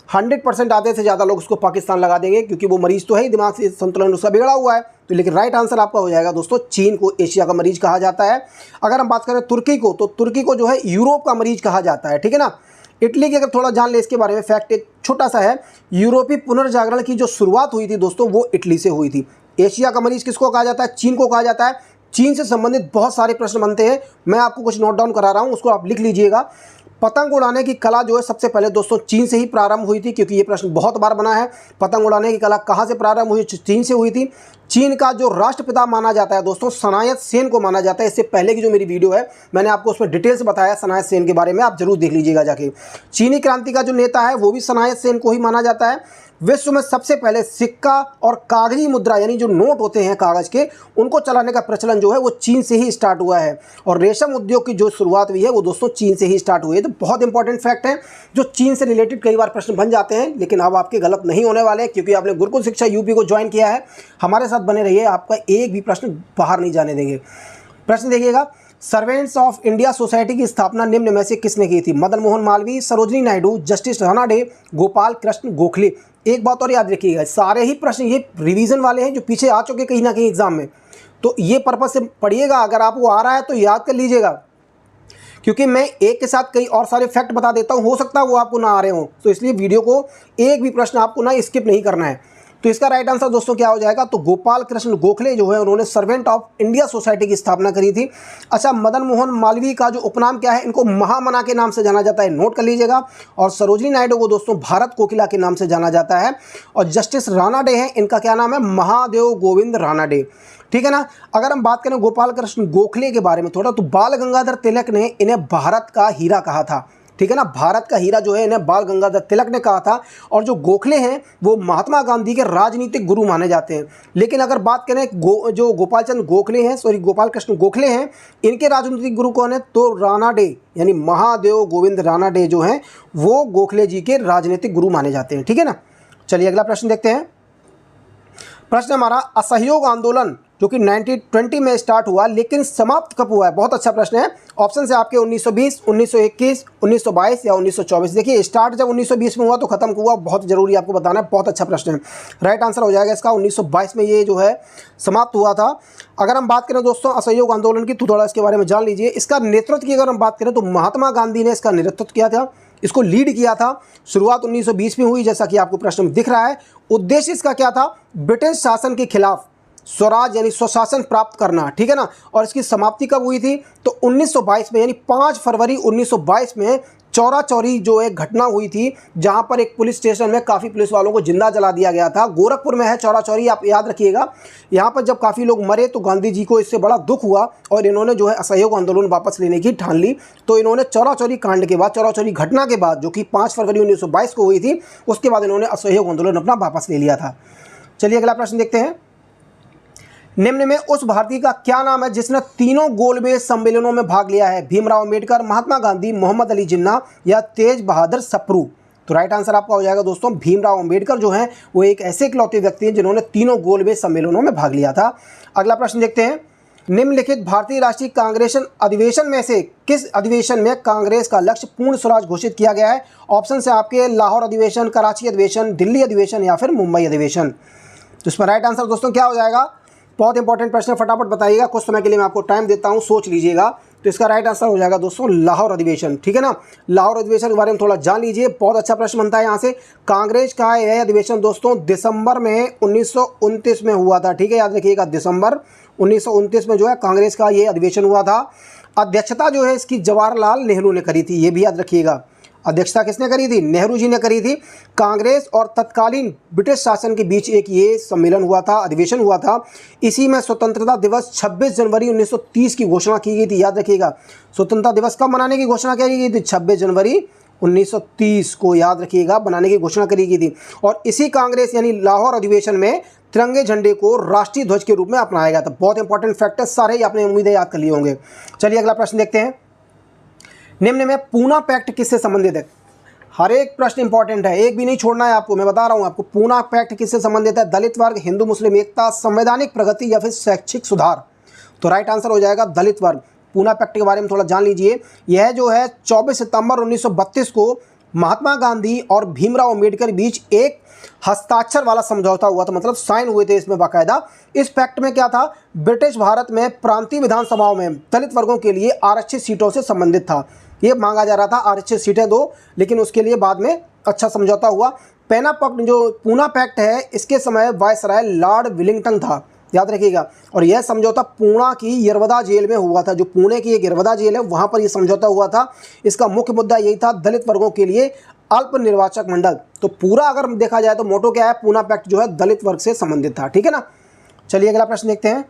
100% आधे से ज़्यादा लोग उसको पाकिस्तान लगा देंगे, क्योंकि वो मरीज तो है ही, दिमाग से संतुलन उसका बिगड़ा हुआ है। तो लेकिन राइट आंसर आपका हो जाएगा दोस्तों चीन को एशिया का मरीज कहा जाता है। अगर हम बात करें तुर्की को, तो तुर्की को जो है यूरोप का मरीज कहा जाता है। ठीक है ना। इटली की अगर थोड़ा जान ले इसके बारे में, फैक्ट एक छोटा सा है, यूरोपीय पुनर्जागरण की जो शुरुआत हुई थी दोस्तों, वो इटली से हुई थी। एशिया का मरीज किसको कहा जाता है? चीन को कहा जाता है। चीन से संबंधित बहुत सारे प्रश्न बनते हैं, मैं आपको कुछ नोट डाउन करा रहा हूँ, उसको आप लिख लीजिएगा। पतंग उड़ाने की कला जो है सबसे पहले दोस्तों चीन से ही प्रारंभ हुई थी, क्योंकि ये प्रश्न बहुत बार बना है। पतंग उड़ाने की कला कहाँ से प्रारंभ हुई? चीन से हुई थी। चीन का जो राष्ट्रपिता माना जाता है दोस्तों, सनायत सेन को माना जाता है। इससे पहले की जो मेरी वीडियो है, मैंने आपको उसमें डिटेल से बताया सनायत सेन के बारे में, आप जरूर देख लीजिएगा जाके। चीनी क्रांति का जो नेता है वो भी सनायत सेन को ही माना जाता है। विश्व में सबसे पहले सिक्का और कागजी मुद्रा, यानी जो नोट होते हैं कागज के, उनको चलाने का प्रचलन जो है वो चीन से ही स्टार्ट हुआ है। और रेशम उद्योग की जो शुरुआत हुई है वो दोस्तों चीन से ही स्टार्ट हुई है। तो बहुत इंपॉर्टेंट फैक्ट है, जो चीन से रिलेटेड कई बार प्रश्न बन जाते हैं, लेकिन अब आपके गलत नहीं होने वाले, क्योंकि आपने गुरुकुल शिक्षा यूपी को ज्वाइन किया है। हमारे साथ बने रहिए, आपका एक भी प्रश्न बाहर नहीं जाने देंगे। प्रश्न देखिएगा, सर्वेंट्स ऑफ इंडिया सोसाइटी की स्थापना निम्न में से किसने की थी? मदन मोहन मालवीय, सरोजिनी नायडू, जस्टिस रानाडे, गोपाल कृष्ण गोखले? एक बात और याद रखिएगा, सारे ही प्रश्न ये रिवीजन वाले हैं, जो पीछे आ चुके कहीं ना कहीं एग्जाम में। तो ये पर्पज से पढ़िएगा, अगर आपको आ रहा है तो याद कर लीजिएगा, क्योंकि मैं एक के साथ कई और सारे फैक्ट बता देता हूँ, हो सकता है वो आपको ना आ रहे हों। तो इसलिए वीडियो को एक भी प्रश्न आपको ना स्किप नहीं करना है। तो इसका राइट आंसर दोस्तों क्या हो जाएगा? तो गोपाल कृष्ण गोखले जो है, उन्होंने सर्वेंट ऑफ इंडिया सोसाइटी की स्थापना करी थी। अच्छा, मदन मोहन मालवीय का जो उपनाम क्या है? इनको महामना के नाम से जाना जाता है, नोट कर लीजिएगा। और सरोजिनी नायडू को दोस्तों भारत कोकिला के नाम से जाना जाता है। और जस्टिस रानाडे हैं, इनका क्या नाम है? महादेव गोविंद रानाडे। ठीक है ना। अगर हम बात करें गोपाल कृष्ण गोखले के बारे में थोड़ा, तो बाल गंगाधर तिलक ने इन्हें भारत का हीरा कहा था। ठीक है ना, भारत का हीरा जो है इन्हें बाल गंगाधर तिलक ने कहा था। और जो गोखले हैं वो महात्मा गांधी के राजनीतिक गुरु माने जाते हैं। लेकिन अगर बात करें जो गोपाल चंद गोखले हैं, सॉरी गोपाल कृष्ण गोखले हैं, इनके राजनीतिक गुरु कौन है? तो रानाडे, यानी महादेव गोविंद रानाडे जो हैं वो गोखले जी के राजनीतिक गुरु माने जाते हैं। ठीक है ना। चलिए अगला प्रश्न देखते हैं। प्रश्न हमारा, असहयोग आंदोलन जो कि 1920 में स्टार्ट हुआ, लेकिन समाप्त कब हुआ है? बहुत अच्छा प्रश्न है। ऑप्शन से आपके 1920, 1921, 1922 या 1924। देखिए, स्टार्ट जब 1920 में हुआ तो खत्म हुआ, बहुत जरूरी आपको बताना है। बहुत अच्छा प्रश्न है। राइट आंसर हो जाएगा इसका 1922 में ये जो है समाप्त हुआ था। अगर हम बात करें दोस्तों असहयोग आंदोलन की, तो थोड़ा इसके बारे में जान लीजिए। इसका नेतृत्व की अगर हम बात करें तो महात्मा गांधी ने इसका नेतृत्व किया था, इसको लीड किया था। शुरुआत 1920 में हुई, जैसा कि आपको प्रश्न में दिख रहा है। उद्देश्य इसका क्या था? ब्रिटिश शासन के खिलाफ स्वराज यानी स्वशासन प्राप्त करना। ठीक है ना। और इसकी समाप्ति कब हुई थी? तो 1922 में, यानी 5 फरवरी 1922 में चौरा चौरी जो एक घटना हुई थी, जहां पर एक पुलिस स्टेशन में काफ़ी पुलिस वालों को जिंदा जला दिया गया था। गोरखपुर में है चौरा चौरी, आप याद रखिएगा। यहाँ पर जब काफ़ी लोग मरे तो गांधी जी को इससे बड़ा दुख हुआ और इन्होंने जो है असहयोग आंदोलन वापस लेने की ठान ली। तो इन्होंने चौरा चौरी कांड के बाद, चौरा चौरी घटना के बाद, जो कि 5 फरवरी 1922 को हुई थी, उसके बाद इन्होंने असहयोग आंदोलन अपना वापस ले लिया था। चलिए अगला प्रश्न देखते हैं। निम्न में उस भारतीय का क्या नाम है जिसने तीनों गोलमेज सम्मेलनों में भाग लिया है? भीमराव अंबेडकर, महात्मा गांधी, मोहम्मद अली जिन्ना या तेज बहादुर सप्रू? तो राइट आंसर आपका हो जाएगा दोस्तों भीमराव अंबेडकर जो हैं वो एक ऐसे इकलौते व्यक्ति हैं जिन्होंने तीनों गोलमेज सम्मेलनों में भाग लिया था। अगला प्रश्न देखते हैं। निम्नलिखित भारतीय राष्ट्रीय कांग्रेस अधिवेशन में से किस अधिवेशन में कांग्रेस का लक्ष्य पूर्ण स्वराज घोषित किया गया है? ऑप्शन से आपके लाहौर अधिवेशन, कराची अधिवेशन, दिल्ली अधिवेशन या फिर मुंबई अधिवेशन। तो इसमें राइट आंसर दोस्तों क्या हो जाएगा? बहुत इंपॉर्टेंट प्रश्न, फटाफट बताइएगा, कुछ समय के लिए मैं आपको टाइम देता हूं, सोच लीजिएगा। तो इसका राइट आंसर हो जाएगा दोस्तों लाहौर अधिवेशन। ठीक है ना, लाहौर अधिवेशन के बारे में थोड़ा जान लीजिए, बहुत अच्छा प्रश्न बनता है यहाँ से। कांग्रेस का यह अधिवेशन दोस्तों दिसंबर में 1929 में हुआ था। ठीक है, याद रखिएगा, दिसंबर 1929 में जो है कांग्रेस का ये अधिवेशन हुआ था। अध्यक्षता जो है इसकी जवाहरलाल नेहरू ने करी थी, ये भी याद रखिएगा। अध्यक्षता किसने करी थी? नेहरू जी ने करी थी। कांग्रेस और तत्कालीन ब्रिटिश शासन के बीच एक ये सम्मेलन हुआ था, अधिवेशन हुआ था। इसी में स्वतंत्रता दिवस 26 जनवरी 1930 की घोषणा की गई थी, याद रखिएगा। स्वतंत्रता दिवस कब मनाने की घोषणा की गई थी? 26 जनवरी 1930 को, याद रखिएगा, बनाने की घोषणा करी गई थी। और इसी कांग्रेस यानी लाहौर अधिवेशन में तिरंगे झंडे को राष्ट्रीय ध्वज के रूप में अपनाया गया था। बहुत इंपॉर्टेंट फैक्टर सारे ही आपने उम्मीद है याद कर लिए होंगे। चलिए अगला प्रश्न देखते हैं। निम्न में पूना पैक्ट किससे संबंधित है? हर एक प्रश्न इंपॉर्टेंट है, एक भी नहीं छोड़ना है आपको, मैं बता रहा हूं आपको। पूना पैक्ट किससे संबंधित है? दलित वर्ग, हिंदू मुस्लिम एकता, संवैधानिक प्रगति या फिर शैक्षिक सुधार? तो राइट आंसर हो जाएगा दलित वर्ग। पूना पैक्ट के बारे में थोड़ा जान लीजिए। यह जो है 24 सितंबर 1932 को महात्मा गांधी और भीमराव अंबेडकर बीच एक हस्ताक्षर वाला समझौता हुआ था, मतलब साइन हुए थे इसमें बाकायदा। इस पैक्ट में क्या था? ब्रिटिश भारत में प्रांतीय विधानसभाओं में दलित वर्गों के लिए आरक्षित सीटों से संबंधित था। ये मांगा जा रहा था आरक्षित सीटें दो, लेकिन उसके लिए बाद में अच्छा समझौता हुआ। पूना पैक्ट है, इसके समय वायसराय लॉर्ड विलिंगटन था, याद रखिएगा। और यह समझौता पूना की यरवदा जेल में हुआ था, जो पुणे की एक यरवदा जेल है वहाँ पर यह समझौता हुआ था। इसका मुख्य मुद्दा यही था, दलित वर्गों के लिए अल्प निर्वाचक मंडल। तो पूरा अगर देखा जाए तो मोटो क्या है? पूना पैक्ट जो है दलित वर्ग से संबंधित था। ठीक है ना। चलिए अगला प्रश्न देखते हैं।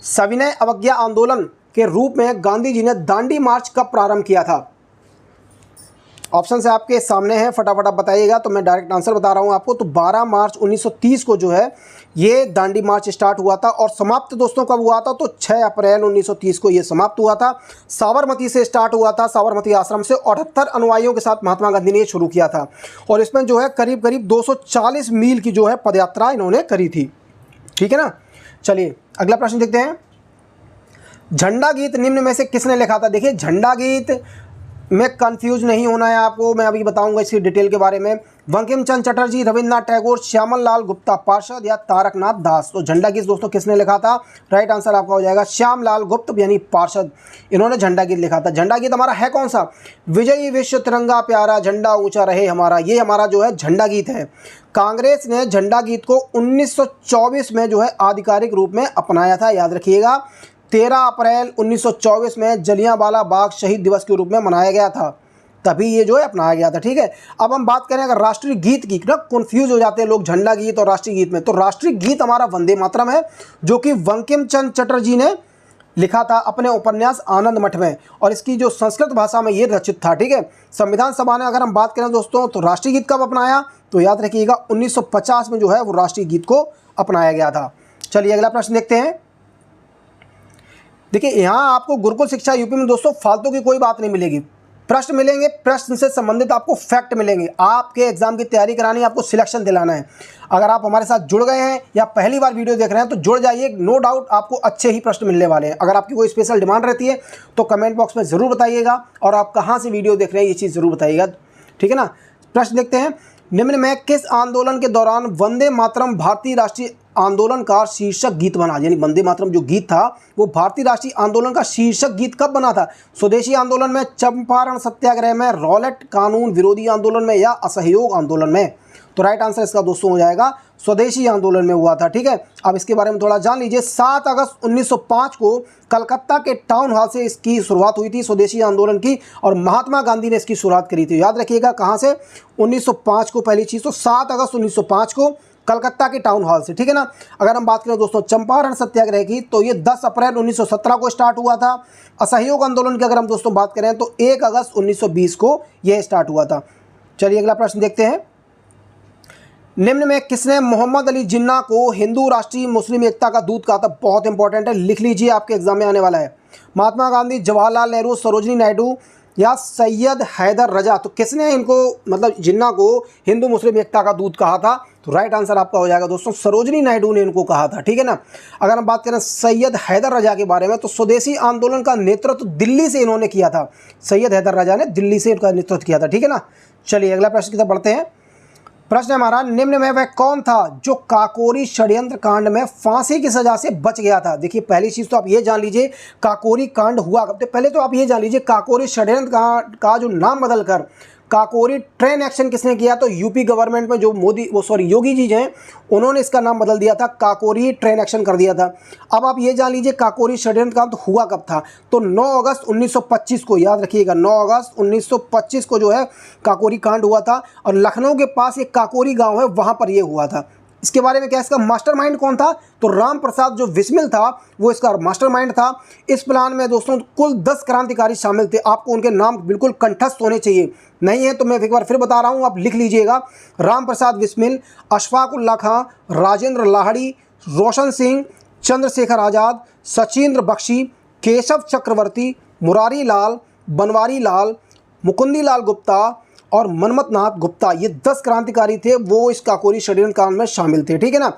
सविनय अवज्ञा आंदोलन के रूप में गांधी जी ने दांडी मार्च कब प्रारंभ किया था? ऑप्शन से आपके सामने है, फटाफट आप बताइएगा। तो मैं डायरेक्ट आंसर बता रहा हूं आपको। तो 12 मार्च 1930 को जो है ये दांडी मार्च स्टार्ट हुआ था और समाप्त दोस्तों कब हुआ था? तो 6 अप्रैल 1930 को ये समाप्त हुआ था। साबरमती से स्टार्ट हुआ था, साबरमती आश्रम से, और 78 अनुयायियों के साथ महात्मा गांधी ने ये शुरू किया था। और इसमें जो है करीब करीब 240 मील की जो है पदयात्रा इन्होंने करी थी। ठीक है ना। चलिए अगला प्रश्न देखते हैं। झंडा गीत निम्न में से किसने लिखा था? देखिए, झंडा गीत में कंफ्यूज नहीं होना है आपको, मैं अभी बताऊंगा इसकी डिटेल के बारे में। बंकिम चंद्र चटर्जी, रविन्द्रनाथ टैगोर, श्यामल लाल गुप्ता पार्षद या तारकनाथ दास? तो झंडा गीत दोस्तों किसने लिखा था? राइट आंसर आपका हो जाएगा श्यामलाल गुप्त यानी पार्षद, इन्होंने झंडा गीत लिखा था। झंडा गीत हमारा है कौन सा? विजयी विश्व तिरंगा प्यारा, झंडा ऊंचा रहे हमारा, ये हमारा जो है झंडा गीत है। कांग्रेस ने झंडा गीत को 1924 में जो है आधिकारिक रूप में अपनाया था, याद रखिएगा। 13 अप्रैल 1924 में जलियांवाला बाग शहीद दिवस के रूप में मनाया गया था, तभी ये जो है अपनाया गया था। ठीक है। अब हम बात करें अगर राष्ट्रीय गीत की, ना कंफ्यूज हो जाते हैं लोग झंडा गीत और राष्ट्रीय गीत में। तो राष्ट्रीय गीत हमारा वंदे मातरम है, जो कि बंकिम चंद्र चटर्जी ने लिखा था अपने उपन्यास आनंद मठ में, और इसकी जो संस्कृत भाषा में ये रचित था। ठीक है। संविधान सभा ने अगर हम बात करें दोस्तों तो राष्ट्रीय गीत कब अपनाया? तो याद रखिएगा 1950 में जो है वो राष्ट्रीय गीत को अपनाया गया था। चलिए अगला प्रश्न देखते हैं। देखिए, यहाँ आपको गुरुकुल शिक्षा यूपी में दोस्तों फालतू की कोई बात नहीं मिलेगी, प्रश्न मिलेंगे, प्रश्न से संबंधित आपको फैक्ट मिलेंगे। आपके एग्जाम की तैयारी करानी है, आपको सिलेक्शन दिलाना है। अगर आप हमारे साथ जुड़ गए हैं या पहली बार वीडियो देख रहे हैं तो जुड़ जाइए, नो डाउट आपको अच्छे ही प्रश्न मिलने वाले हैं। अगर आपकी कोई स्पेशल डिमांड रहती है तो कमेंट बॉक्स में ज़रूर बताइएगा, और आप कहाँ से वीडियो देख रहे हैं ये चीज़ ज़रूर बताइएगा। ठीक है ना। प्रश्न देखते हैं। निम्न में किस आंदोलन के दौरान वंदे मातरम भारतीय राष्ट्रीय आंदोलन का शीर्षक गीत बना? यानी वंदे मातरम जो गीत था वो भारतीय राष्ट्रीय आंदोलन का शीर्षक गीत कब बना था? स्वदेशी आंदोलन में, चंपारण सत्याग्रह में, रॉलेट कानून विरोधी आंदोलन में या असहयोग आंदोलन में? तो राइट आंसर इसका दोस्तों हो जाएगा स्वदेशी आंदोलन में हुआ था। ठीक है, अब इसके बारे में थोड़ा जान लीजिए। 7 अगस्त 1905 को कलकत्ता के टाउन हॉल से इसकी शुरुआत हुई थी स्वदेशी आंदोलन की, और महात्मा गांधी ने इसकी शुरुआत करी थी। याद रखिएगा कहाँ से, 1905 को पहली चीज़, तो 7 अगस्त 1905 को कलकत्ता के टाउन हॉल से। ठीक है ना। अगर हम बात करें दोस्तों चंपारण सत्याग्रह की, तो ये 10 अप्रैल 1917 को स्टार्ट हुआ था। असहयोग आंदोलन की अगर हम दोस्तों बात करें तो 1 अगस्त 1920 को यह स्टार्ट हुआ था। चलिए अगला प्रश्न देखते हैं। निम्न में किसने मोहम्मद अली जिन्ना को हिंदू राष्ट्रीय मुस्लिम एकता का दूत कहा था? बहुत इंपॉर्टेंट है, लिख लीजिए, आपके एग्जाम में आने वाला है। महात्मा गांधी, जवाहरलाल नेहरू, सरोजनी नायडू या सैयद हैदर रजा? तो किसने इनको मतलब जिन्ना को हिंदू मुस्लिम एकता का दूत कहा था? तो राइट आंसर आपका हो जाएगा दोस्तों सरोजनी नायडू ने इनको कहा था। ठीक है ना। अगर हम बात करें सैयद हैदर रजा के बारे में, तो स्वदेशी आंदोलन का नेतृत्व दिल्ली से इन्होंने किया था। सैयद हैदर रजा ने दिल्ली से इनका नेतृत्व किया था। ठीक है ना। चलिए अगला प्रश्न की तरफ बढ़ते हैं। प्रश्न हमारा, निम्न में वह कौन था जो काकोरी षड्यंत्र कांड में फांसी की सजा से बच गया था? देखिए पहली चीज तो आप ये जान लीजिए काकोरी कांड हुआ कब थे। पहले तो आप ये जान लीजिए काकोरी षड्यंत्र का जो नाम बदलकर काकोरी ट्रेन एक्शन किसने किया? तो यूपी गवर्नमेंट में जो योगी जी हैं उन्होंने इसका नाम बदल दिया था, काकोरी ट्रेन एक्शन कर दिया था। अब आप ये जान लीजिए काकोरी षड्यंत्र कांड हुआ कब था? तो 9 अगस्त 1925 को, याद रखिएगा 9 अगस्त 1925 को जो है काकोरी कांड हुआ था, और लखनऊ के पास एक काकोरी गांव है वहां पर यह हुआ था। इसके बारे में क्या, इसका मास्टरमाइंड कौन था? तो राम प्रसाद जो बिस्मिल था वो इसका मास्टरमाइंड था। इस प्लान में दोस्तों कुल 10 क्रांतिकारी शामिल थे। आपको उनके नाम बिल्कुल कंठस्थ होने चाहिए, नहीं है तो मैं एक बार फिर बता रहा हूँ, आप लिख लीजिएगा। राम प्रसाद बिस्मिल, अशफाक उल्ला खां, राजेंद्र लाहिड़ी, रोशन सिंह, चंद्रशेखर आज़ाद, सचिंद्र बख्शी, केशव चक्रवर्ती, मुरारी लाल, बनवारी लाल, मुकुंदी लाल गुप्ता और मनमथ नाथ गुप्ता। ये 10 क्रांतिकारी थे, वो इस काकोरी षड्यंत्र कांड में शामिल थे। ठीक है ना।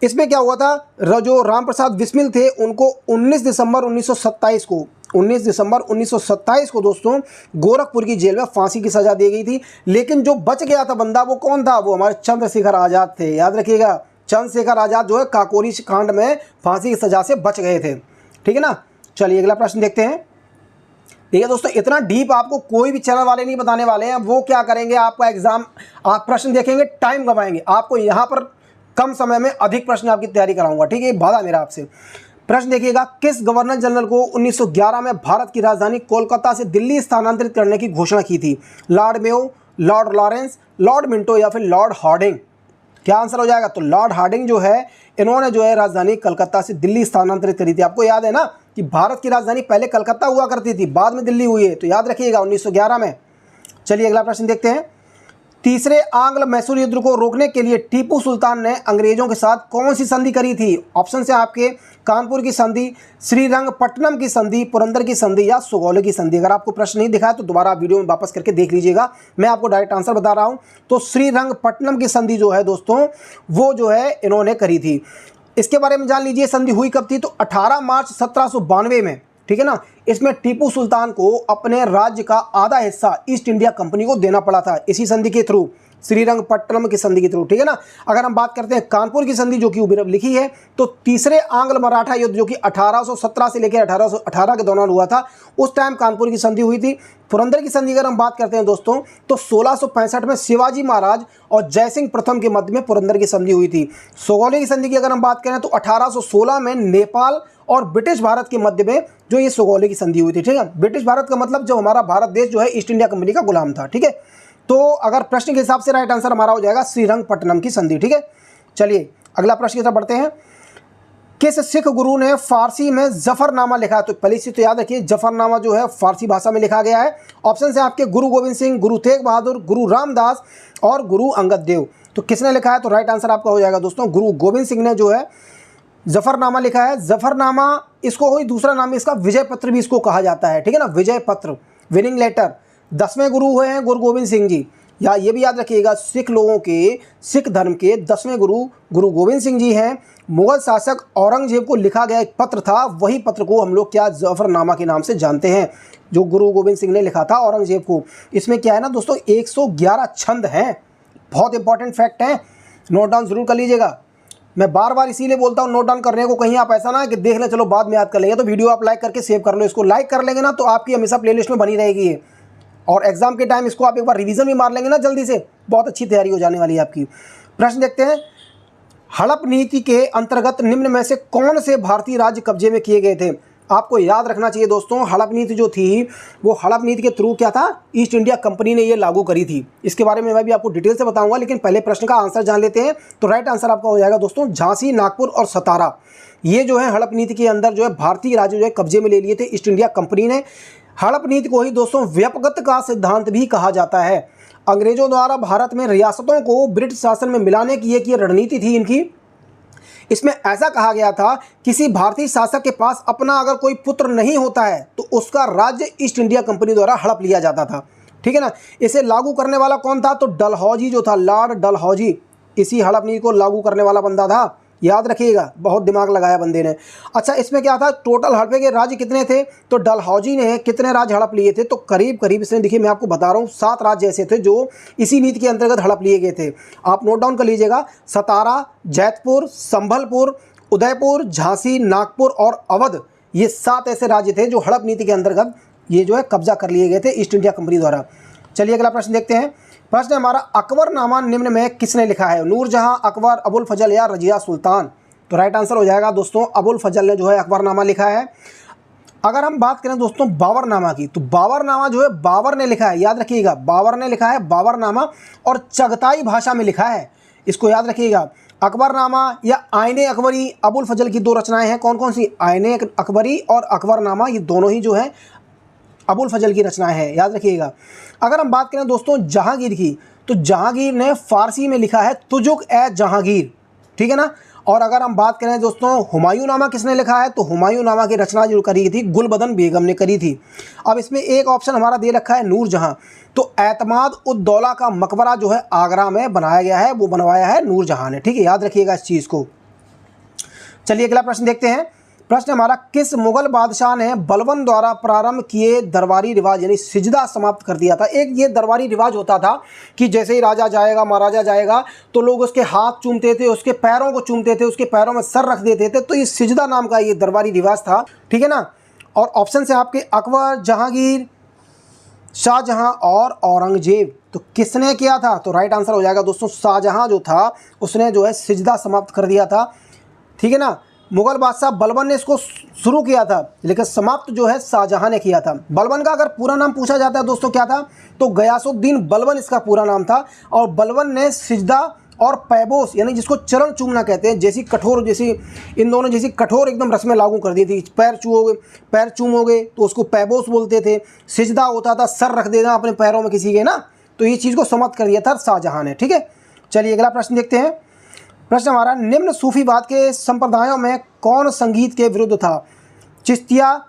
इसमें क्या हुआ था, जो राम प्रसाद बिस्मिल थे उनको 19 दिसंबर 1927 को दोस्तों गोरखपुर की जेल में फांसी की सजा दी गई थी। लेकिन जो बच गया था बंदा वो कौन था? वो हमारे चंद्रशेखर आज़ाद थे। याद रखिएगा चंद्रशेखर आज़ाद जो है काकोरी कांड में फांसी की सजा से बच गए थे। ठीक है ना। चलिए अगला प्रश्न देखते हैं। ठीक है दोस्तों, इतना डीप आपको कोई भी चैनल वाले नहीं बताने वाले हैं। वो क्या करेंगे, आपका एग्जाम, आप प्रश्न देखेंगे, टाइम गवाएंगे। आपको यहाँ पर कम समय में अधिक प्रश्न आपकी तैयारी कराऊंगा। ठीक है, वादा मेरा आपसे। प्रश्न देखिएगा, किस गवर्नर जनरल को 1911 में भारत की राजधानी कोलकाता से दिल्ली स्थानांतरित करने की घोषणा की थी? Lord Mayo, Lord Lawrence, Lord Minto या फिर लॉर्ड हार्डिंग? क्या आंसर हो जाएगा? तो लॉर्ड हार्डिंग जो है इन्होंने जो है राजधानी कलकत्ता से दिल्ली स्थानांतरित करी थी। आपको याद है ना कि भारत की राजधानी पहले कलकत्ता हुआ करती थी, बाद में दिल्ली हुई है, तो याद रखिएगा 1911 में। चलिए अगला प्रश्न देखते हैं। तीसरे आंग्ल मैसूर युद्ध को रोकने के लिए टीपू सुल्तान ने अंग्रेजों के साथ कौन सी संधि करी थी? ऑप्शन से आपके कानपुर की संधि, श्रीरंगपट्टनम की संधि, पुरंदर की संधि या सुगौली की संधि। अगर आपको प्रश्न नहीं दिखा है तो दोबारा आप वीडियो में वापस करके देख लीजिएगा, मैं आपको डायरेक्ट आंसर बता रहा हूं। तो श्रीरंगपट्टनम की संधि जो है दोस्तों वो जो है इन्होंने करी थी। इसके बारे में जान लीजिए संधि हुई कब थी? तो 18 मार्च 1792 में। ठीक है ना। इसमें टीपू सुल्तान को अपने राज्य का आधा हिस्सा ईस्ट इंडिया कंपनी को देना पड़ा था इसी संधि के थ्रू, श्रीरंगपट्टनम की संधि के थ्रू। ठीक है ना। अगर हम बात करते हैं कानपुर की संधि जो कि ऊपर लिखी है, तो तीसरे आंग्ल मराठा युद्ध जो कि 1817 से लेकर 1818 के दौरान हुआ था, उस टाइम कानपुर की संधि हुई थी। पुरंदर की संधि अगर हम बात करते हैं दोस्तों, तो 1665 में शिवाजी महाराज और जयसिंह प्रथम के मध्य में पुरंदर की संधि हुई थी। सुगौली की संधि की अगर हम बात करें तो 1816 में नेपाल और ब्रिटिश भारत के मध्य में जो ये सुगौली की संधि हुई थी। ठीक है। ब्रिटिश भारत का मतलब जो हमारा भारत देश जो है ईस्ट इंडिया कंपनी का गुलाम था। ठीक है। तो अगर प्रश्न के हिसाब से राइट आंसर हमारा हो जाएगा श्रीरंगपट्टनम की संधि। ठीक है। चलिए अगला प्रश्न की तरफ बढ़ते हैं। किस सिख गुरु ने फारसी में जफरनामा लिखा? तो पहली चीज तो याद रखिए जफरनामा जो है फारसी भाषा में लिखा गया है। ऑप्शन से आपके गुरु गोविंद सिंह, गुरु तेग बहादुर, गुरु रामदास और गुरु अंगद देव। तो किसने लिखा है? तो राइट आंसर आपका हो जाएगा दोस्तों गुरु गोविंद सिंह ने जो है जफरनामा लिखा है। जफरनामा इसको कोई दूसरा नाम इसका विजय पत्र भी इसको कहा जाता है। ठीक है ना। विजय पत्र, विनिंग लेटर। 10वें गुरु हुए हैं गुरु गोविंद सिंह जी, या ये भी याद रखिएगा सिख लोगों के, सिख धर्म के 10वें गुरु गुरु गोविंद सिंह जी हैं। मुगल शासक औरंगजेब को लिखा गया एक पत्र था, वही पत्र को हम लोग क्या जफरनामा के नाम से जानते हैं, जो गुरु गोविंद सिंह ने लिखा था औरंगजेब को। इसमें क्या है ना दोस्तों 111 छंद हैं। बहुत इंपॉर्टेंट फैक्ट है, नोट डाउन जरूर कर लीजिएगा। मैं बार बार इसीलिए बोलता हूँ नोट डाउन करने को, कहीं आप ऐसा ना कि देख लें चलो बाद में याद कर लेंगे। तो वीडियो आप लाइक करके सेव कर लो, इसको लाइक कर लेंगे ना तो आपकी हमेशा प्लेलिस्ट में बनी रहेगी ये। और एग्जाम के टाइम इसको आप एक बार रिवीजन भी मार लेंगे ना जल्दी से, बहुत अच्छी तैयारी हो जाने वाली है आपकी। प्रश्न देखते हैं, हड़प नीति के अंतर्गत निम्न में से कौन से भारतीय राज्य कब्जे में किए गए थे? आपको याद रखना चाहिए दोस्तों, हड़प नीति जो थी वो हड़प नीति के थ्रू क्या था, ईस्ट इंडिया कंपनी ने ये लागू करी थी। इसके बारे में मैं भी आपको डिटेल से बताऊंगा, लेकिन पहले प्रश्न का आंसर जान लेते हैं। तो राइट आंसर आपका हो जाएगा दोस्तों झांसी, नागपुर और सतारा। ये जो है हड़प नीति के अंदर जो है भारतीय राज्य जो है कब्जे में ले लिए थे ईस्ट इंडिया कंपनी ने। हड़प नीति को ही दोस्तों व्यापकता का सिद्धांत भी कहा जाता है। अंग्रेजों द्वारा भारत में रियासतों को ब्रिटिश शासन में मिलाने की एक ये रणनीति थी इनकी। इसमें ऐसा कहा गया था, किसी भारतीय शासक के पास अपना अगर कोई पुत्र नहीं होता है तो उसका राज्य ईस्ट इंडिया कंपनी द्वारा हड़प लिया जाता था। ठीक है ना। इसे लागू करने वाला कौन था? तो डलहौजी जो था, लॉर्ड डलहौजी, इसी हड़प नीति को लागू करने वाला बंदा था। याद रखिएगा, बहुत दिमाग लगाया बंदे ने। अच्छा, इसमें क्या था, टोटल हड़पे के राज्य कितने थे? तो डलहौजी ने कितने राज्य हड़प लिए थे? तो करीब करीब इसमें देखिए मैं आपको बता रहा हूँ 7 राज्य ऐसे थे जो इसी नीति के अंतर्गत हड़प लिए गए थे। आप नोट डाउन कर लीजिएगा, सतारा, जैतपुर, संभलपुर, उदयपुर, झांसी, नागपुर और अवध, ये 7 ऐसे राज्य थे जो हड़प नीति के अंतर्गत ये जो है कब्जा कर लिए गए थे ईस्ट इंडिया कंपनी द्वारा। चलिए अगला प्रश्न देखते हैं। प्रश्न हमारा, अकबरनामा निम्न में किसने लिखा है? नूरजहां, अकबर, अबुल फजल या रजिया सुल्तान? तो राइट आंसर हो जाएगा दोस्तों अबुल फजल ने जो है अकबरनामा लिखा है। अगर हम बात करें दोस्तों बाबरनामा की, तो बाबरनामा जो है बाबर ने लिखा है। याद रखिएगा, बाबर ने लिखा है बाबरनामा, और चगताई भाषा में लिखा है। इसको याद रखिएगा। अकबरनामा या आईने अकबरी अबुल फजल की 2 रचनाएं हैं। कौन कौन सी? आईने अकबरी और अकबरनामा, ये दोनों ही जो है अबुल फजल की रचना है। याद रखिएगा। अगर हम बात करें दोस्तों जहांगीर की, तो जहांगीर ने फारसी में लिखा है तुजुक ए जहांगीर। ठीक है ना। और अगर हम बात करें दोस्तों हुमायूं नामा किसने लिखा है, तो हुमायूं नामा की रचना जो करी थी गुलबदन बेगम ने करी थी। अब इसमें एक ऑप्शन हमारा दे रखा है नूरजहां, तो एतमाद उद दौला का मकबरा जो है आगरा में बनाया गया है, वो बनवाया है नूरजहां ने। ठीक है, याद रखिएगा इस चीज़ को। चलिए अगला प्रश्न देखते हैं। प्रश्न हमारा, किस मुगल बादशाह ने बलबन द्वारा प्रारंभ किए दरबारी रिवाज यानी सिजदा समाप्त कर दिया था? एक ये दरबारी रिवाज होता था कि जैसे ही राजा जाएगा, महाराजा जाएगा, तो लोग उसके हाथ चूमते थे, उसके पैरों को चूमते थे, उसके पैरों में सर रख देते थे। तो ये सिजदा नाम का ये दरबारी रिवाज था। ठीक है ना। और ऑप्शन से आपके अकबर, जहांगीर, शाहजहां और औरंगजेब। तो किसने किया था? तो राइट आंसर हो जाएगा दोस्तों शाहजहां जो था उसने जो है सिजदा समाप्त कर दिया था। ठीक है ना। मुगल बादशाह बलबन ने इसको शुरू किया था, लेकिन समाप्त जो है शाहजहां ने किया था। बलबन का अगर पूरा नाम पूछा जाता है दोस्तों क्या था, तो गयासुद्दीन बलबन इसका पूरा नाम था। और बलबन ने सिजदा और पैबोस यानी जिसको चरण चूमना कहते हैं, जैसी कठोर, जैसी इन दोनों जैसी कठोर एकदम रस्में लागू कर दी थी। पैर चूमोगे तो उसको पैबोस बोलते थे। सिजदा होता था सर रख देना अपने पैरों में किसी के ना, तो ये चीज़ को समाप्त कर दिया था शाहजहां ने। ठीक है। चलिए अगला प्रश्न देखते हैं। प्रश्न हमारा, निम्न सूफीवाद के संप्रदायों में कौन संगीत के विरुद्ध था? चिश्तिया,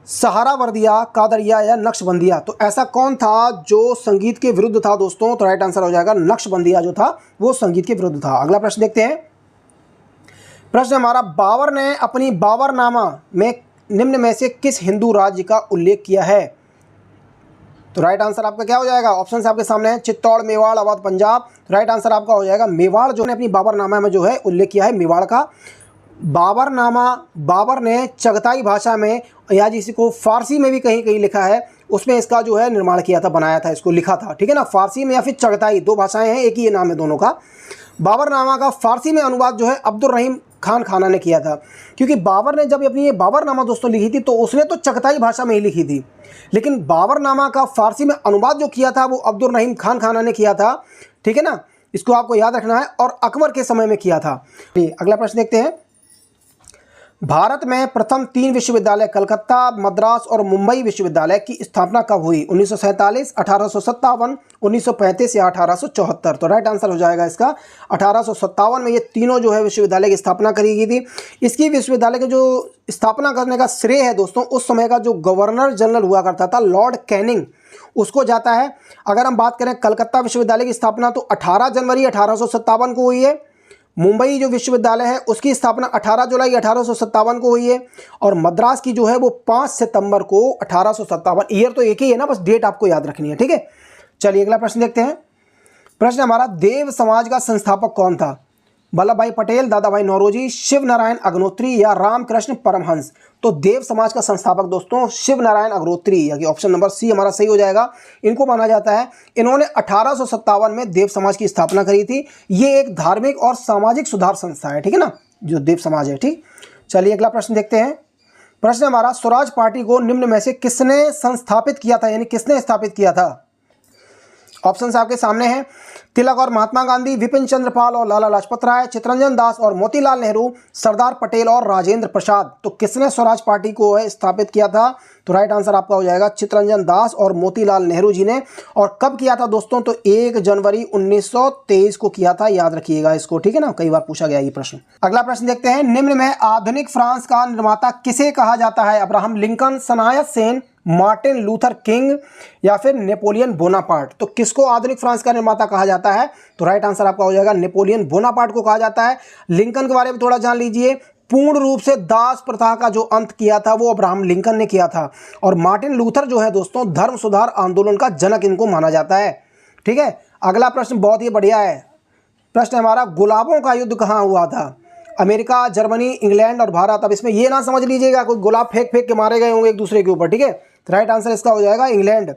सहारावर्दिया, कादरिया या नक्शबंदिया? तो ऐसा कौन था जो संगीत के विरुद्ध था दोस्तों? तो राइट आंसर हो जाएगा नक्शबंदिया जो था वो संगीत के विरुद्ध था। अगला प्रश्न देखते हैं। प्रश्न हमारा, बाबर ने अपनी बाबरनामा में निम्न में से किस हिंदू राज्य का उल्लेख किया है? तो राइट आंसर आपका क्या हो जाएगा? ऑप्शन से आपके सामने है चित्तौड़, मेवाड़, अवध, पंजाब। राइट आंसर आपका हो जाएगा मेवाड़, जो ने अपनी बाबरनामा में जो है उल्लेख किया है मेवाड़ का। बाबरनामा बाबर ने चगताई भाषा में या जिसको फारसी में भी कहीं कहीं लिखा है, उसमें इसका जो है निर्माण किया था, बनाया था, इसको लिखा था। ठीक है ना। फारसी में या फिर चगताई, 2 भाषाएं हैं, एक ही नाम है दोनों का। बाबरनामा का फारसी में अनुवाद जो है अब्दुल रहीम खान खाना ने किया था, क्योंकि बाबर ने जब अपनी ये बाबरनामा दोस्तों लिखी थी तो उसने तो चगताई भाषा में ही लिखी थी, लेकिन बाबरनामा का फारसी में अनुवाद जो किया था वो अब्दुल रहीम खान खाना ने किया था। ठीक है ना। इसको आपको याद रखना है, और अकबर के समय में किया था। अगला प्रश्न देखते हैं। भारत में प्रथम 3 विश्वविद्यालय कलकत्ता, मद्रास और मुंबई विश्वविद्यालय की स्थापना कब हुई? 1947, 1857, 1935 या 1874? तो राइट आंसर हो जाएगा इसका 1857 में ये तीनों जो है विश्वविद्यालय की स्थापना करी गई थी। इसकी विश्वविद्यालय की जो स्थापना करने का श्रेय है दोस्तों उस समय का जो गवर्नर जनरल हुआ करता था लॉर्ड कैनिंग, उसको जाता है। अगर हम बात करें कलकत्ता विश्वविद्यालय की स्थापना तो 18 जनवरी 1857 को हुई है। मुंबई जो विश्वविद्यालय है उसकी स्थापना 18 जुलाई 1857 को हुई है, और मद्रास की जो है वो 5 सितंबर को 1857। ईयर तो एक ही है ना, बस डेट आपको याद रखनी है। ठीक है। चलिए अगला प्रश्न देखते हैं। प्रश्न हमारा, देव समाज का संस्थापक कौन था? वल्लभ भाई पटेल, दादा भाई नौरोजी, शिव नारायण अग्निहोत्री या रामकृष्ण परमहंस। तो देव समाज का संस्थापक दोस्तों शिव नारायण अग्निहोत्री, यानी ऑप्शन नंबर सी हमारा सही हो जाएगा। इनको माना जाता है, इन्होंने 1857 में देव समाज की स्थापना करी थी। ये एक धार्मिक और सामाजिक सुधार संस्था है, ठीक है ना, जो देव समाज है। ठीक, चलिए अगला प्रश्न देखते हैं। प्रश्न हमारा, स्वराज पार्टी को निम्न में से किसने संस्थापित किया था, यानी किसने स्थापित किया था। ऑप्शंस आपके सामने हैं, तिलक और महात्मा गांधी, विपिन चंद्र पाल और लाला लाजपत राय, चित्तरंजन दास और मोतीलाल नेहरू, सरदार पटेल और राजेंद्र प्रसाद। तो किसने स्वराज पार्टी को स्थापित किया था, तो राइट आंसर आपका हो जाएगा चित्तरंजन दास और मोतीलाल नेहरू जी ने। और कब किया था दोस्तों, तो 1 जनवरी 1923 को किया था, याद रखिएगा इसको, ठीक है ना, कई बार पूछा गया ये प्रश्न। अगला प्रश्न देखते हैं, निम्न में आधुनिक फ्रांस का निर्माता किसे कहा जाता है। Abraham Lincoln, Shanaya Sen, Martin Luther king या फिर नेपोलियन बोनापार्ट। तो किसको आधुनिक फ्रांस का निर्माता कहा जाता है, तो राइट आंसर आपका हो जाएगा नेपोलियन बोनापार्ट को कहा जाता है। लिंकन के बारे में थोड़ा जान लीजिए, पूर्ण रूप से दास प्रथा का जो अंत किया था वो अब्राहम लिंकन ने किया था। और मार्टिन लूथर जो है दोस्तों धर्म सुधार आंदोलन का जनक इनको माना जाता है, ठीक है। अगला प्रश्न बहुत ही बढ़िया है, प्रश्न हमारा, गुलाबों का युद्ध कहाँ हुआ था। अमेरिका, जर्मनी, इंग्लैंड और भारत। अब इसमें ये ना समझ लीजिएगा कोई गुलाब फेंक फेंक के मारे गए होंगे एक दूसरे के ऊपर, ठीक है। तो राइट आंसर इसका हो जाएगा इंग्लैंड।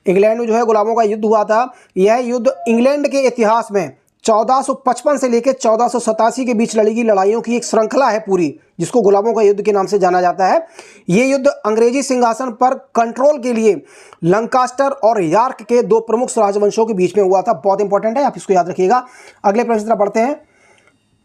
इंग्लैंड में जो है गुलाबों का युद्ध हुआ था। यह युद्ध इंग्लैंड के इतिहास में 1455 से लेकर 1487 के बीच लड़ी गई लड़ाइयों की एक श्रृंखला है पूरी, जिसको गुलाबों का युद्ध के नाम से जाना जाता है। ये युद्ध अंग्रेजी सिंहासन पर कंट्रोल के लिए लंकास्टर और यॉर्क के 2 प्रमुख राजवंशों के बीच में हुआ था। बहुत इंपॉर्टेंट है, आप इसको याद रखिएगा। अगले प्रश्न तरफ बढ़ते हैं।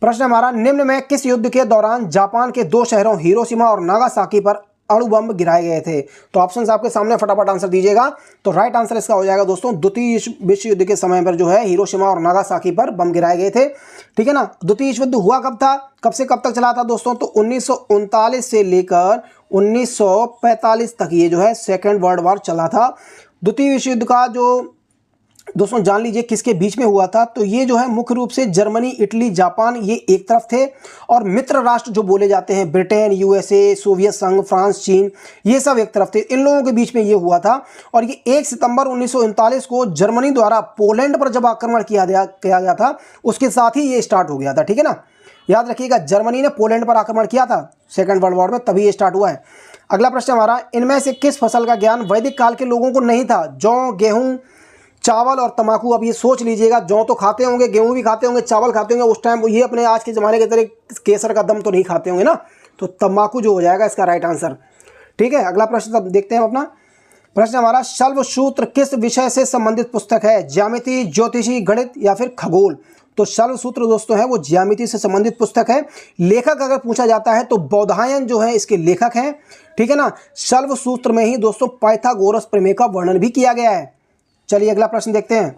प्रश्न हमारा, निम्न में किस युद्ध के दौरान जापान के 2 शहरों हिरोशिमा और नागासाकी पर अणु बम गिराए गए थे। तो ऑप्शंस आपके सामने, फटाफट आंसर दीजिएगा। तो राइट आंसर इसका हो जाएगा दोस्तों द्वितीय विश्व युद्ध के समय पर जो है हिरोशिमा और नागासाकी पर बम गिराए गए थे, ठीक है ना। द्वितीय विश्व युद्ध हुआ कब था, कब से कब तक चला था दोस्तों, तो 1939 से लेकर 1945 तक ये जो है सेकेंड वर्ल्ड वॉर चला था। द्वितीय विश्व युद्ध का जो दोस्तों जान लीजिए किसके बीच में हुआ था, तो ये जो है मुख्य रूप से जर्मनी, इटली, जापान ये एक तरफ थे, और मित्र राष्ट्र जो बोले जाते हैं ब्रिटेन, यूएसए, सोवियत संघ, फ्रांस, चीन, ये सब एक तरफ थे। इन लोगों के बीच में ये हुआ था। और ये 1 सितंबर 1939 को जर्मनी द्वारा पोलैंड पर जब आक्रमण किया गया था, उसके साथ ही ये स्टार्ट हो गया था, ठीक है ना। याद रखिएगा, जर्मनी ने पोलैंड पर आक्रमण किया था सेकेंड वर्ल्ड वॉर में, तभी ये स्टार्ट हुआ है। अगला प्रश्न हमारा, इनमें से किस फसल का ज्ञान वैदिक काल के लोगों को नहीं था। जौ, गेहूं, चावल और तंबाकू। अब ये सोच लीजिएगा, जौ तो खाते होंगे, गेहूं भी खाते होंगे, चावल खाते होंगे, उस टाइम ये अपने आज के ज़माने के तरह केसर का दम तो नहीं खाते होंगे ना, तो तंबाकू जो हो जाएगा इसका राइट आंसर, ठीक है। अगला प्रश्न तब देखते हैं अपना। प्रश्न हमारा, शल्व सूत्र किस विषय से संबंधित पुस्तक है। ज्यामिति, ज्योतिषी, गणित या फिर खगोल। तो शल्व सूत्र दोस्तों है वो ज्यामिति से संबंधित पुस्तक है। लेखक अगर पूछा जाता है तो बौधायन जो है इसके लेखक हैं, ठीक है ना। शल्व सूत्र में ही दोस्तों पाइथागोरस प्रमेय का वर्णन भी किया गया है। चलिए अगला प्रश्न देखते हैं।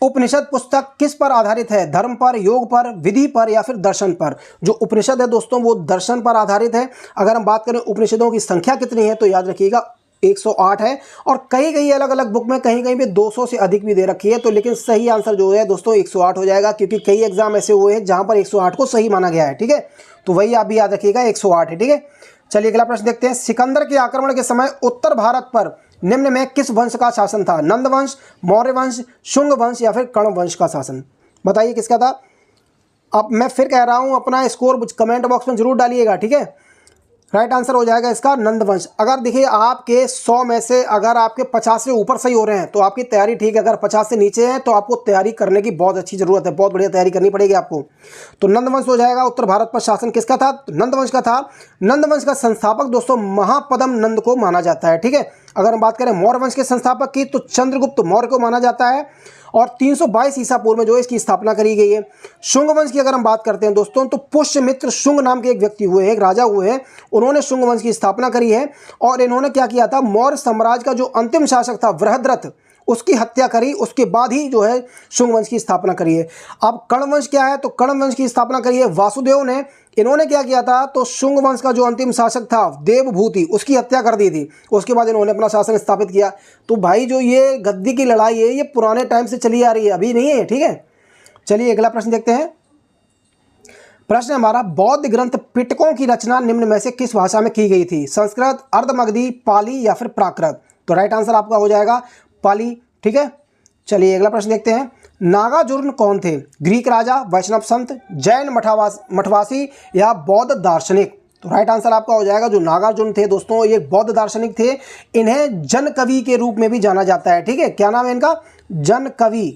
उपनिषद पुस्तक किस पर आधारित है। धर्म पर, योग पर, विधि पर या फिर दर्शन पर। जो उपनिषद है दोस्तों वो दर्शन पर आधारित है। अगर हम बात करें उपनिषदों की संख्या कितनी है, तो याद रखिएगा 108 है। और कई अलग अलग बुक में कहीं पे 200 से अधिक भी दे रखी है, तो लेकिन सही आंसर जो है दोस्तों 108 हो जाएगा, क्योंकि कई एग्जाम ऐसे हुए हैं जहां पर 108 को सही माना गया है, ठीक है। तो वही आप भी याद रखिएगा 108 है, ठीक है। चलिए अगला प्रश्न देखते हैं। सिकंदर के आक्रमण के समय उत्तर भारत पर निम्न में किस वंश का शासन था। नंद वंश, मौर्य वंश, शुंग वंश या फिर कर्ण वंश का शासन। बताइए किसका था। अब मैं फिर कह रहा हूं, अपना स्कोर कमेंट बॉक्स में जरूर डालिएगा, ठीक है। राइट आंसर हो जाएगा इसका नंद वंश। अगर देखिए आपके 100 में से अगर आपके 50 से ऊपर सही हो रहे हैं तो आपकी तैयारी ठीक है। अगर 50 से नीचे है तो आपको तैयारी करने की बहुत अच्छी ज़रूरत है, बहुत बढ़िया तैयारी करनी पड़ेगी आपको। तो नंद वंश हो जाएगा। उत्तर भारत पर शासन किसका था, नंद वंश का था। नंद वंश का संस्थापक दोस्तों महापद्म नंद को माना जाता है, ठीक है। अगर हम बात करें मौर्य वंश के संस्थापक की तो चंद्रगुप्त मौर्य को माना जाता है, और 322 ईसा पूर्व में जो है इसकी स्थापना करी गई है। शुंग वंश की अगर हम बात करते हैं दोस्तों तो पुष्यमित्र शुंग नाम के एक व्यक्ति हुए हैं, एक राजा हुए हैं, उन्होंने शुंग वंश की स्थापना करी है। और इन्होंने क्या किया था, मौर्य साम्राज्य का जो अंतिम शासक था बृहद्रथ, उसकी हत्या करी, उसके बाद ही जो है शुंग वंश की स्थापना करी है। अब कर्ण वंश क्या है, तो कर्ण वंश की स्थापना करी है वासुदेव ने। इन्होंने क्या किया था, तो शुंग वंश का जो अंतिम शासक था देवभूति, उसकी हत्या कर दी थी। उसके बाद इन्होंने अपना शासन स्थापित किया। तो भाई जो ये गद्दी की लड़ाई है ये पुराने टाइम से चली आ रही है, अभी नहीं है, ठीक है। चलिए अगला प्रश्न देखते हैं। प्रश्न हमारा, बौद्ध ग्रंथ पिटकों की रचना निम्न में से किस भाषा में की गई थी। संस्कृत, अर्धमगधी, पाली या फिर प्राकृत। तो राइट आंसर आपका हो जाएगा पाली, ठीक है। चलिए अगला प्रश्न देखते हैं। नागार्जुन कौन थे? ग्रीक राजा, वैष्णव संत, जैन मठवासी या बौद्ध दार्शनिक? तो राइट आंसर आपका हो जाएगा जो नागार्जुन थे दोस्तों, ये बौद्ध दार्शनिक थे। इन्हें जन कवि के रूप में भी जाना जाता है, ठीक है। क्या नाम है इनका? जन कवि,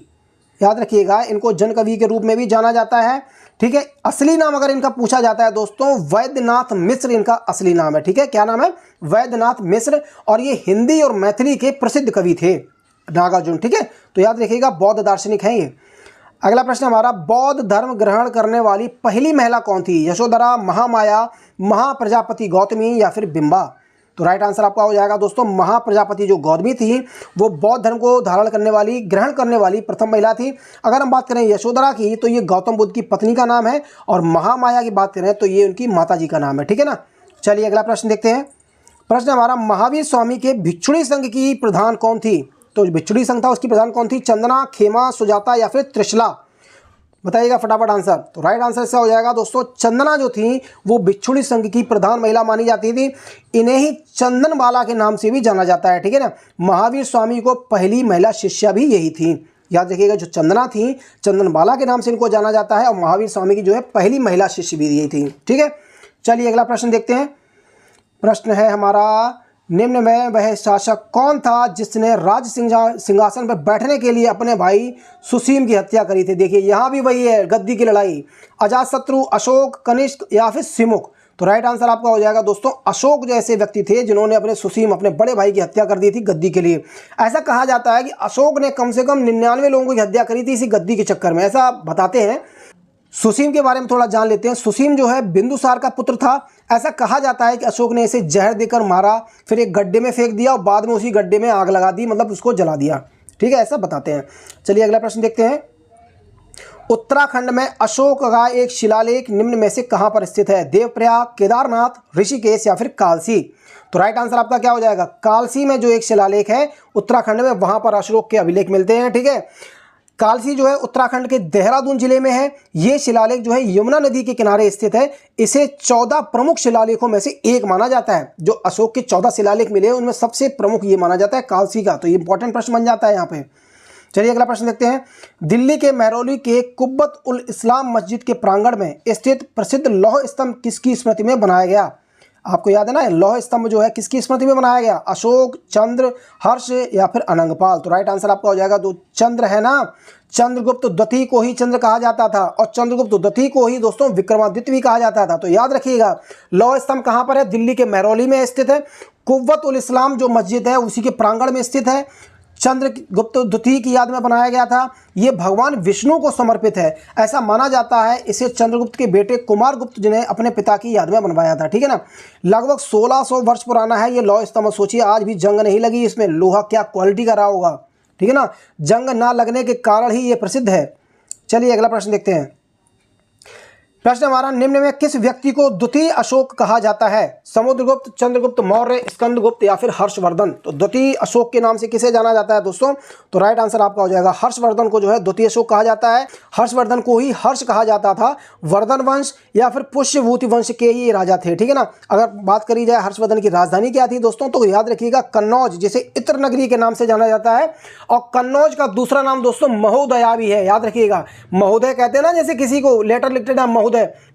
याद रखिएगा, इनको जन कवि के रूप में भी जाना जाता है, ठीक है। असली नाम अगर इनका पूछा जाता है दोस्तों, वैद्यनाथ मिश्र इनका असली नाम है, ठीक है। क्या नाम है? वैद्यनाथ मिश्र। और ये हिंदी और मैथिली के प्रसिद्ध कवि थे नागार्जुन, ठीक है। तो याद रखिएगा बौद्ध दार्शनिक हैं ये। अगला प्रश्न हमारा, बौद्ध धर्म ग्रहण करने वाली पहली महिला कौन थी? यशोधरा, महामाया, महाप्रजापति गौतमी या फिर बिंबा? तो राइट आंसर आपका हो जाएगा दोस्तों महाप्रजापति जो गौतमी थी वो बौद्ध धर्म को धारण करने वाली, ग्रहण करने वाली प्रथम महिला थी। अगर हम बात करें यशोधरा की तो ये गौतम बुद्ध की पत्नी का नाम है, और महामाया की बात करें तो ये उनकी माता जी का नाम है, ठीक है ना। चलिए अगला प्रश्न देखते हैं। प्रश्न हमारा, महावीर स्वामी के भिक्षुणी संघ की प्रधान कौन थी? तो भिक्षुणी संघ था उसकी प्रधान कौन थी? चंदना, खेमा, सुजाता या फिर त्रिशला? बताइएगा फटाफट आंसर। तो राइट आंसर इसका हो जाएगा दोस्तों चंदना जो थी वो भिक्षुणी संघ की प्रधान महिला मानी जाती थी। इन्हें ही चंदनबाला के नाम से भी जाना जाता है, ठीक है ना। महावीर स्वामी को पहली महिला शिष्या भी यही थी, याद रखिएगा। जो चंदना थी, चंदनबाला के नाम से इनको जाना जाता है, और महावीर स्वामी की जो है पहली महिला शिष्य भी यही थी, ठीक है। चलिए अगला प्रश्न देखते हैं। प्रश्न है हमारा, निम्न में वह शासक कौन था जिसने राज सिंहासन पर बैठने के लिए अपने भाई सुसीम की हत्या करी थी? देखिए यहाँ भी वही है, गद्दी की लड़ाई। अजातशत्रु, अशोक, कनिष्क या फिर सिमुक? तो राइट आंसर आपका हो जाएगा दोस्तों अशोक जो ऐसे व्यक्ति थे जिन्होंने अपने सुसीम, अपने बड़े भाई की हत्या कर दी थी गद्दी के लिए। ऐसा कहा जाता है कि अशोक ने कम से कम 99 लोगों की हत्या करी थी इसी गद्दी के चक्कर में, ऐसा बताते हैं। सुसीम के बारे में थोड़ा जान लेते हैं। सुसीम जो है बिंदुसार का पुत्र था। ऐसा कहा जाता है कि अशोक ने इसे जहर देकर मारा, फिर एक गड्ढे में फेंक दिया और बाद में उसी गड्ढे में आग लगा दी, मतलब उसको जला दिया, ठीक है, ऐसा बताते हैं। चलिए अगला प्रश्न देखते हैं। उत्तराखंड में अशोक का एक शिलालेख निम्न में से कहां पर स्थित है? देवप्रयाग, केदारनाथ, ऋषिकेश या फिर कालसी? तो राइट आंसर आपका क्या हो जाएगा? कालसी में जो एक शिलालेख है उत्तराखंड में, वहां पर अशोक के अभिलेख मिलते हैं, ठीक है। कालसी जो है उत्तराखंड के देहरादून जिले में है। ये शिलालेख जो है यमुना नदी के किनारे स्थित है। इसे 14 प्रमुख शिलालेखों में से एक माना जाता है। जो अशोक के 14 शिलालेख मिले उनमें सबसे प्रमुख ये माना जाता है कालसी का। तो ये इंपॉर्टेंट प्रश्न बन जाता है यहाँ पे। चलिए अगला प्रश्न देखते हैं। दिल्ली के महरौली के कुब्बत उल इस्लाम मस्जिद के प्रांगण में स्थित प्रसिद्ध लौह स्तंभ किसकी स्मृति में बनाया गया? आपको याद है ना, लौह स्तंभ जो है किसकी स्मृति में बनाया गया? अशोक, चंद्र, हर्ष या फिर अनंगपाल? तो राइट आंसर आपका हो जाएगा जो चंद्र है ना, चंद्रगुप्त द्वितीय को ही चंद्र कहा जाता था, और चंद्रगुप्त द्वितीय को ही दोस्तों विक्रमादित्य भी कहा जाता था। तो याद रखिएगा लौह स्तंभ कहाँ पर है? दिल्ली के महरौली में स्थित है। कुव्वत उल इस्लाम जो मस्जिद है उसी के प्रांगण में स्थित है। चंद्रगुप्त द्वितीय की याद में बनाया गया था। ये भगवान विष्णु को समर्पित है, ऐसा माना जाता है। इसे चंद्रगुप्त के बेटे कुमारगुप्त जिन्हें अपने पिता की याद में बनवाया था, ठीक है ना। लगभग 1600 वर्ष पुराना है ये लौह स्तंभ। सोचिए आज भी जंग नहीं लगी इसमें, लोहा क्या क्वालिटी का रहा होगा, ठीक है ना। जंग ना लगने के कारण ही ये प्रसिद्ध है। चलिए अगला प्रश्न देखते हैं। प्रश्न हमारा, निम्न में किस व्यक्ति को द्वितीय अशोक कहा जाता है? समुद्रगुप्त, चंद्रगुप्त मौर्य, स्कंदगुप्त या फिर हर्षवर्धन? तो द्वितीय अशोक के नाम से किसे जाना जाता है दोस्तों? तो राइट आंसर आपका हो जाएगा हर्षवर्धन को जो है द्वितीय अशोक कहा जाता है। हर्षवर्धन को ही हर्ष कहा जाता था। वर्धन वंश या फिर पुष्यभूति वंश के ही राजा थे, ठीक है ना। अगर बात करी जाए हर्षवर्धन की राजधानी क्या थी दोस्तों, तो याद रखिएगा कन्नौज, जिसे इत्र नगरी के नाम से जाना जाता है। और कन्नौज का दूसरा नाम दोस्तों महोदया भी है, याद रखिएगा। महोदय कहते हैं ना, जैसे किसी को लेटर लिखते ना महोदय,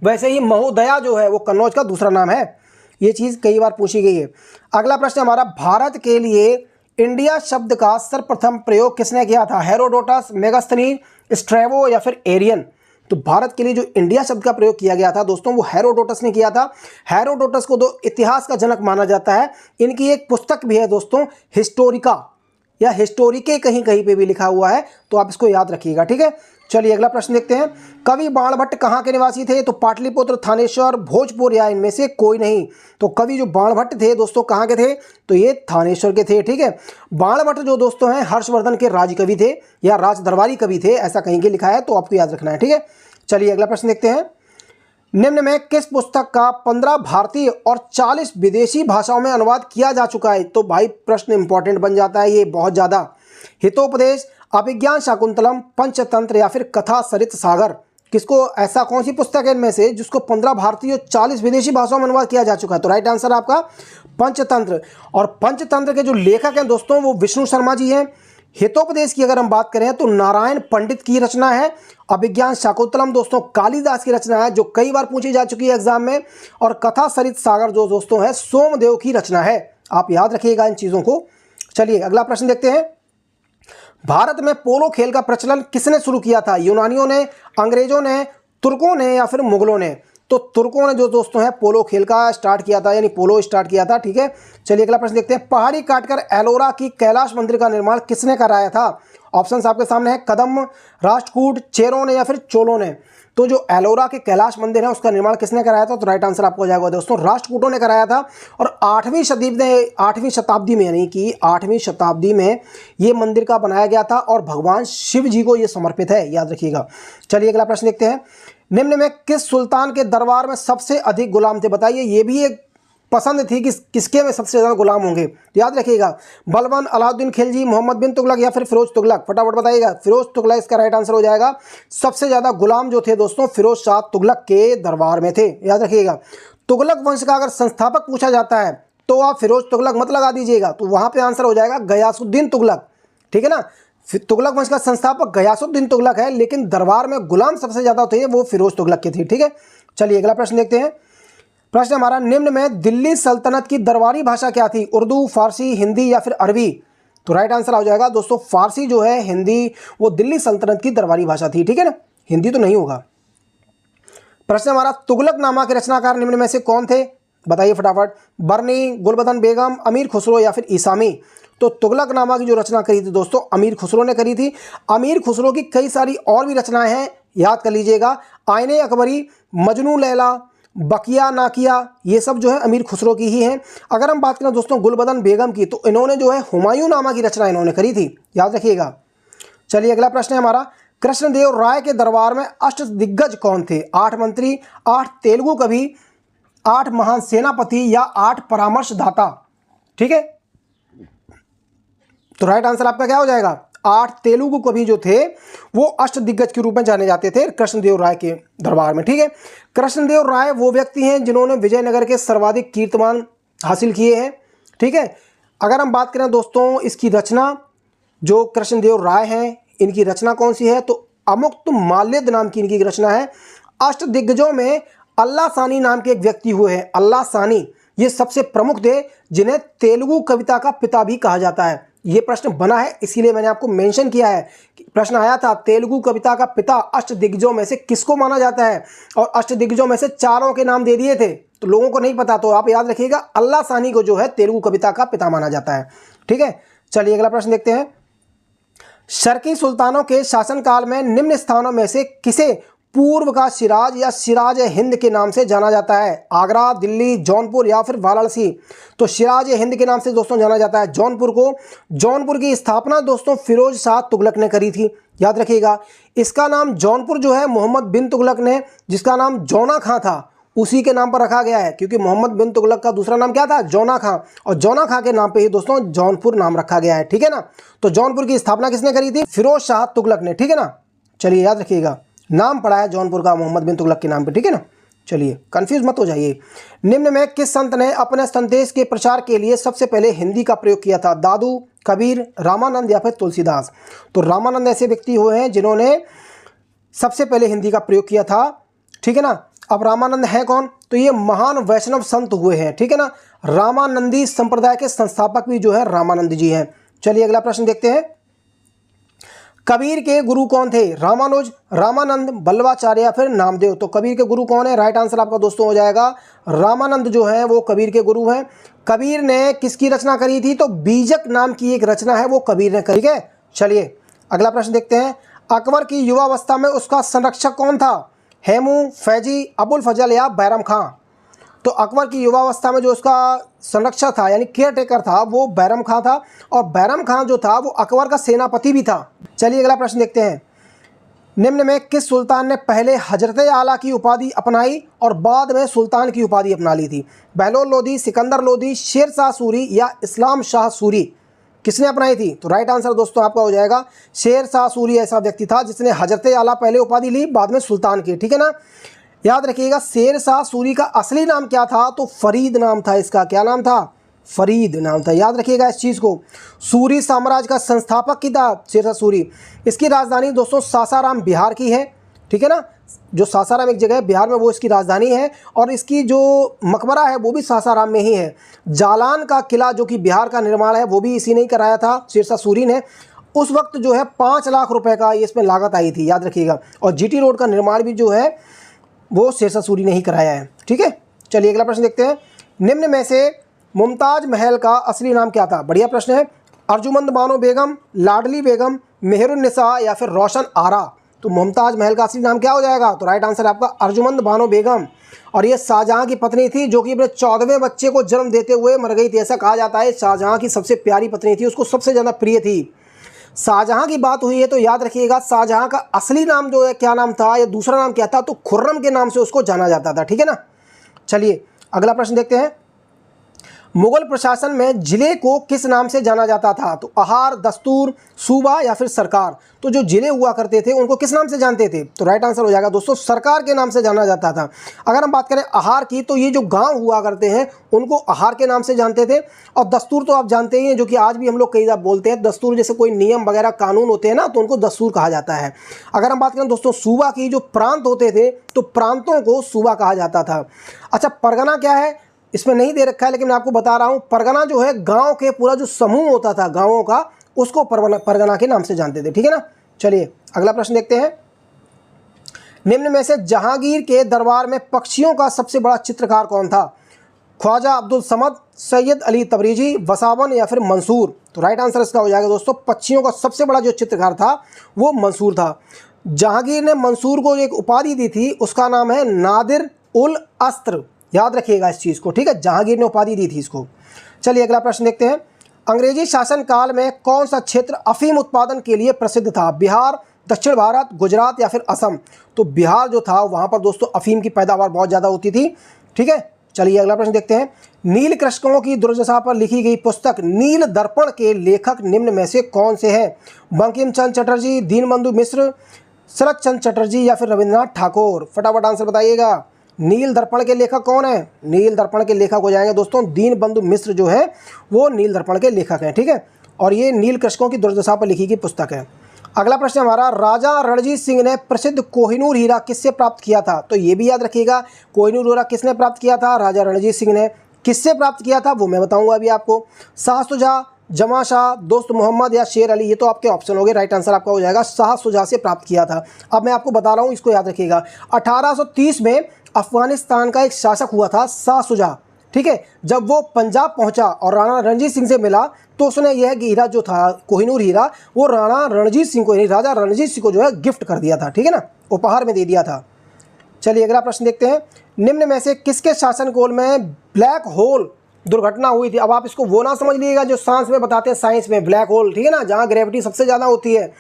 वैसे ही महोदया जो है वो कन्नौज का दूसरा नाम है। ये चीज कई बार पूछी गई है। अगला प्रश्न हमारा, भारत के लिए इंडिया शब्द का सर्वप्रथम प्रयोग किसने किया था? हेरोडोटस, मेगास्थनीज, स्ट्रैबो या फिर एरियन? तो भारत के लिए जो इंडिया शब्द का प्रयोग किया गया था दोस्तों वो हेरोडोटस ने किया था। हेरोडोटस को दो इतिहास का जनक माना जाता है। इनकी एक पुस्तक भी है दोस्तों, हिस्टोरिका या हिस्टोरिके कहीं कहीं पे भी लिखा हुआ है, तो आप इसको याद रखिएगा, ठीक है। चलिए अगला प्रश्न देखते हैं। कवि बाणभट्ट कहाँ के निवासी थे? तो पाटलिपुत्र, थानेश्वर, भोजपुर या इनमें से कोई नहीं? तो कवि जो बाणभट्ट थे दोस्तों कहाँ के थे? तो ये थानेश्वर के थे, ठीक है। बाणभट्ट जो दोस्तों हैं हर्षवर्धन के राजकवि थे या राजदरबारी कवि थे, ऐसा कहीं के लिखा है, तो आपको याद रखना है, ठीक है। चलिए अगला प्रश्न देखते हैं। निम्न में किस पुस्तक का 15 भारतीय और 40 विदेशी भाषाओं में अनुवाद किया जा चुका है? तो भाई प्रश्न इंपॉर्टेंट बन जाता है ये बहुत ज़्यादा। हितोपदेश, अभिज्ञान शाकुंतलम, पंचतंत्र या फिर कथा सरित सागर? किसको, ऐसा कौन सी पुस्तक है इनमें से जिसको 15 भारतीय और 40 विदेशी भाषाओं में अनुवाद किया जा चुका है? तो राइट आंसर आपका पंचतंत्र। और पंचतंत्र के जो लेखक हैं दोस्तों वो विष्णु शर्मा जी हैं। हितोपदेश की अगर हम बात करें तो नारायण पंडित की रचना है। अभिज्ञान शाकुंतलम दोस्तों कालिदास की रचना है, जो कई बार पूछी जा चुकी है एग्जाम में। और कथा सरित सागर जो दोस्तों है सोमदेव की रचना है। आप याद रखिएगा इन चीज़ों को। चलिए अगला प्रश्न देखते हैं। भारत में पोलो खेल का प्रचलन किसने शुरू किया था? यूनानियों ने, अंग्रेजों ने, तुर्कों ने या फिर मुगलों ने? तो तुर्कों ने जो दोस्तों है पोलो खेल का स्टार्ट किया था, यानी पोलो स्टार्ट किया था। ठीक है, चलिए अगला प्रश्न देखते हैं। पहाड़ी काटकर एलोरा की कैलाश मंदिर का निर्माण किसने कराया था? ऑप्शंस आपके सामने है, कदम, राष्ट्रकूट, चेरों ने या फिर चोलों ने? तो जो एलोरा के कैलाश मंदिर है उसका निर्माण किसने कराया था? तो राइट आंसर आपको हो जाएगा दोस्तों राष्ट्रकूटों ने कराया था। और 8वीं शताब्दी में यानी कि 8वीं शताब्दी में ये मंदिर का बनाया गया था और भगवान शिव जी को ये समर्पित है, याद रखिएगा। चलिए अगला प्रश्न देखते हैं। निम्न में किस सुल्तान के दरबार में सबसे अधिक गुलाम थे? बताइए, ये भी एक पसंद थी कि किसके में सबसे ज़्यादा गुलाम होंगे, याद रखिएगा। बलबन, अलाउद्दीन खिलजी, मोहम्मद बिन तुगलक या फिर फिरोज तुगलक? फटाफट बताइएगा। फिरोज तुगलक इसका राइट आंसर हो जाएगा। सबसे ज़्यादा गुलाम जो थे दोस्तों फिरोज शाह तुगलक के दरबार में थे, याद रखिएगा। तुगलक वंश का अगर संस्थापक पूछा जाता है तो आप फिरोज तुगलक मत लगा दीजिएगा, तो वहाँ पर आंसर हो जाएगा गयासुद्दीन तुगलक। ठीक है ना, तुगलक वंश का संस्थापक गयासुद्दीन तुगलक है, लेकिन दरबार में गुलाम सबसे ज़्यादा थे वो फिरोज तुगलक के थे। ठीक है, चलिए अगला प्रश्न देखते हैं। प्रश्न हमारा, निम्न में दिल्ली सल्तनत की दरबारी भाषा क्या थी? उर्दू, फारसी, हिंदी या फिर अरबी? तो राइट आंसर हो जाएगा दोस्तों फारसी जो है, हिंदी वो दिल्ली सल्तनत की दरबारी भाषा थी। ठीक है ना, हिंदी तो नहीं होगा। प्रश्न हमारा, तुगलकनामा के रचनाकार निम्न में से कौन थे? बताइए फटाफट। बरनी, गुलबदन बेगम, अमीर खुसरो या फिर ईसामी? तो तुगलकनामा की जो रचना करी थी दोस्तों अमीर खुसरो ने करी थी। अमीर खुसरो की कई सारी और भी रचनाएं हैं, याद कर लीजिएगा। आईने अकबरी, मजनू लैला, बकिया नाकिया, ये सब जो है अमीर खुसरो की ही हैं। अगर हम बात करें दोस्तों गुलबदन बेगम की, तो इन्होंने जो है हुमायूं नामा की रचना इन्होंने करी थी, याद रखिएगा। चलिए अगला प्रश्न है हमारा, कृष्णदेव राय के दरबार में अष्टदिग्गज कौन थे? 8 मंत्री, 8 तेलुगु कवि, 8 महान सेनापति या 8 परामर्शदाता? ठीक है, तो राइट आंसर आपका क्या हो जाएगा? 8 तेलुगु कवि जो थे वो अष्टदिग्गज के रूप में जाने जाते थे कृष्णदेव राय के दरबार में। ठीक है, कृष्णदेव राय वो व्यक्ति हैं जिन्होंने विजयनगर के सर्वाधिक कीर्तिमान हासिल किए हैं। ठीक है, अगर हम बात करें दोस्तों इसकी रचना, जो कृष्णदेव राय हैं इनकी रचना कौन सी है? तो अमुक्त माल्यद नाम की इनकी रचना है। अष्टदिग्गजों में अल्लाह सानी नाम के एक व्यक्ति हुए हैं, अल्लाह सानी, ये सबसे प्रमुख थे जिन्हें तेलुगु कविता का पिता भी कहा जाता है। ये प्रश्न बना है इसीलिए मैंने आपको मेंशन किया है। प्रश्न आया था तेलुगु कविता का पिता अष्टदिग्गजों में से किसको माना जाता है, और अष्टदिग्गजों में से 4 के नाम दे दिए थे, तो लोगों को नहीं पता, तो आप याद रखिएगा अल्लाह सानी को जो है तेलुगु कविता का पिता माना जाता है। ठीक है, चलिए अगला प्रश्न देखते हैं। शर्की सुल्तानों के शासनकाल में निम्न स्थानों में से किसे पूर्व का सिराज या सिराज हिंद के नाम से जाना जाता है? आगरा, दिल्ली, जौनपुर या फिर वाराणसी? तो सिराज हिंद के नाम से दोस्तों जाना जाता है जौनपुर को। जौनपुर की स्थापना दोस्तों फिरोज शाह तुगलक ने करी थी, याद रखिएगा। इसका नाम जौनपुर जो है मोहम्मद बिन तुगलक ने, जिसका नाम जौना खां था, उसी के नाम पर रखा गया है, क्योंकि मोहम्मद बिन तुगलक का दूसरा नाम क्या था? जौना खां, और जौना खां के नाम पे ही दोस्तों जौनपुर नाम रखा गया है। ठीक है ना, तो जौनपुर की स्थापना किसने करी थी? फिरोज शाह तुगलक ने। ठीक है ना, चलिए याद रखिएगा, नाम पड़ा है जौनपुर का मोहम्मद बिन तुगलक के नाम पे। ठीक है ना, चलिए कंफ्यूज मत हो जाइए। निम्न में किस संत ने अपने संदेश के प्रचार के लिए सबसे पहले हिंदी का प्रयोग किया था? दादू, कबीर, रामानंद या फिर तुलसीदास? तो रामानंद ऐसे व्यक्ति हुए हैं जिन्होंने सबसे पहले हिंदी का प्रयोग किया था। ठीक है ना, अब रामानंद है कौन? तो ये महान वैष्णव संत हुए हैं। ठीक है ना, रामानंदी संप्रदाय के संस्थापक भी जो है रामानंद जी हैं। चलिए अगला प्रश्न देखते हैं। कबीर के गुरु कौन थे? रामानुज, रामानंद, बल्लवाचार्य या फिर नामदेव? तो कबीर के गुरु कौन है? राइट आंसर आपका दोस्तों हो जाएगा रामानंद जो है वो कबीर के गुरु हैं। कबीर ने किसकी रचना करी थी? तो बीजक नाम की एक रचना है वो कबीर ने करी है। चलिए अगला प्रश्न देखते हैं। अकबर की युवावस्था में उसका संरक्षक कौन था? हेमू, फैजी, अबुल फजल या बैरम खां? तो अकबर की युवावस्था में जो उसका संरक्षक था यानी केयर टेकर था वो बैरम खां था, और बैरम खां जो था वो अकबर का सेनापति भी था। चलिए अगला प्रश्न देखते हैं। निम्न में किस सुल्तान ने पहले हजरत आला की उपाधि अपनाई और बाद में सुल्तान की उपाधि अपना ली थी? बहलोल लोदी, सिकंदर लोदी, शेर शाह सूरी या इस्लाम शाह सूरी? किसने अपनाई थी? तो राइट आंसर दोस्तों आपका हो जाएगा शेर शाह सूरी ऐसा व्यक्ति था जिसने हजरत आला पहले उपाधि ली, बाद में सुल्तान की। ठीक है ना, याद रखिएगा शेर शाह सूरी का असली नाम क्या था? तो फरीद नाम था इसका। क्या नाम था? फरीद नाम था, याद रखिएगा इस चीज़ को। सूरी साम्राज्य का संस्थापक की था शेरशाह सूरी। इसकी राजधानी दोस्तों सासाराम बिहार की है, ठीक है ना, जो सासाराम एक जगह है बिहार में, वो इसकी राजधानी है। और इसकी जो मकबरा है वो भी सासाराम में ही है। जालान का किला जो कि बिहार का निर्माण है वो भी इसी ने ही कराया था, शेरशाह सूरी ने। उस वक्त जो है 5 लाख रुपए का इसमें लागत आई थी, याद रखिएगा। और जीटी रोड का निर्माण भी जो है वो शेरशाह सूरी ने ही कराया है, ठीक है। चलिए अगला प्रश्न देखते हैं। निम्न में से मुमताज महल का असली नाम क्या था? बढ़िया प्रश्न है। अर्जुमंद बानो बेगम, लाडली बेगम, मेहरुन्निसा या फिर रोशन आरा। तो मुमताज महल का असली नाम क्या हो जाएगा? तो राइट आंसर है आपका अर्जुमंद बानो बेगम। और ये शाहजहां की पत्नी थी जो कि अपने 14वें बच्चे को जन्म देते हुए मर गई थी। ऐसा कहा जाता है शाहजहां की सबसे प्यारी पत्नी थी, उसको सबसे ज़्यादा प्रिय थी। शाहजहां की बात हुई है तो याद रखिएगा शाहजहां का असली नाम जो है क्या नाम था या दूसरा नाम क्या था? तो खुर्रम के नाम से उसको जाना जाता था, ठीक है ना। चलिए अगला प्रश्न देखते हैं। मुगल प्रशासन में जिले को किस नाम से जाना जाता था? तो आहार, दस्तूर, सूबा या फिर सरकार। तो जो जिले हुआ करते थे उनको किस नाम से जानते थे? तो राइट आंसर हो जाएगा दोस्तों सरकार के नाम से जाना जाता था। अगर हम बात करें आहार की तो ये जो गांव हुआ करते हैं उनको आहार के नाम से जानते थे। और दस्तूर तो आप जानते ही हैं, जो कि आज भी हम लोग कई बार बोलते हैं। दस्तूर जैसे कोई नियम वगैरह कानून होते हैं ना, तो उनको दस्तूर कहा जाता है। अगर हम बात करें दोस्तों सूबा की, जो प्रांत होते थे तो प्रांतों को सूबा कहा जाता था। अच्छा परगना क्या है? इसमें नहीं दे रखा है लेकिन मैं आपको बता रहा हूँ। परगना जो है गांव के पूरा जो समूह होता था गांवों का, उसको परगना के नाम से जानते थे, ठीक है ना। चलिए अगला प्रश्न देखते हैं। निम्न में से जहांगीर के दरबार में पक्षियों का सबसे बड़ा चित्रकार कौन था? ख्वाजा अब्दुल समद, सैयद अली तबरेजी, वसावन या फिर मंसूर। तो राइट आंसर इसका हो जाएगा दोस्तों पक्षियों का सबसे बड़ा जो चित्रकार था वो मंसूर था। जहांगीर ने मंसूर को एक उपाधि दी थी, उसका नाम है नादिर उल अस्त्र, याद रखिएगा इस चीज़ को, ठीक है। जहांगीर ने उपाधि दी थी इसको। चलिए अगला प्रश्न देखते हैं। अंग्रेजी शासनकाल में कौन सा क्षेत्र अफीम उत्पादन के लिए प्रसिद्ध था? बिहार, दक्षिण भारत, गुजरात या फिर असम। तो बिहार जो था वहाँ पर दोस्तों अफीम की पैदावार बहुत ज़्यादा होती थी, ठीक है। चलिए अगला प्रश्न देखते हैं। नील कृषकों की दुर्दशा पर लिखी गई पुस्तक नील दर्पण के लेखक निम्न में से कौन से हैं? बंकिम चंद्र चटर्जी, दीनबंधु मिश्र, शरद चंद्र चटर्जी या फिर रविंद्रनाथ ठाकुर। फटाफट आंसर बताइएगा। नील दर्पण के लेखक कौन है? नील दर्पण के लेखक हो जाएंगे दोस्तों दीनबंधु मिश्र जो है वो नील दर्पण के लेखक हैं, ठीक है। और ये नील कृषकों की दुर्दशा पर लिखी गई पुस्तक है। अगला प्रश्न हमारा, राजा रणजीत सिंह ने प्रसिद्ध कोहिनूर हीरा किससे प्राप्त किया था? तो ये भी याद रखिएगा, कोहिनूर हीरा किसने प्राप्त किया था? राजा रणजीत सिंह ने। किससे प्राप्त किया था वो मैं बताऊंगा अभी आपको। शाह सुजा, जमा शाह, दोस्त मोहम्मद या शेर अली, ये तो आपके ऑप्शन हो गए। राइट आंसर आपका हो जाएगा शाह सुजा से प्राप्त किया था। अब मैं आपको बता रहा हूँ, इसको याद रखिएगा। 1830 में अफगानिस्तान का एक शासक हुआ था शाह सुजा, ठीक है। जब वो पंजाब पहुंचा और राणा रणजीत सिंह से मिला तो उसने यह हीरा जो था कोहिनूर हीरा वो राणा रणजीत सिंह को, राजा रणजीत सिंह को जो है गिफ्ट कर दिया था, ठीक है ना, उपहार में दे दिया था। चलिए अगला प्रश्न देखते हैं। निम्न में से किसके शासनकाल में ब्लैक होल दुर्घटना हुई थी? अब आप इसको वो ना समझ लीजिएगा जो साइंस में बताते हैं, साइंस में ब्लैक होल, ठीक है ना, जहाँ ग्रेविटी सबसे ज़्यादा होती है।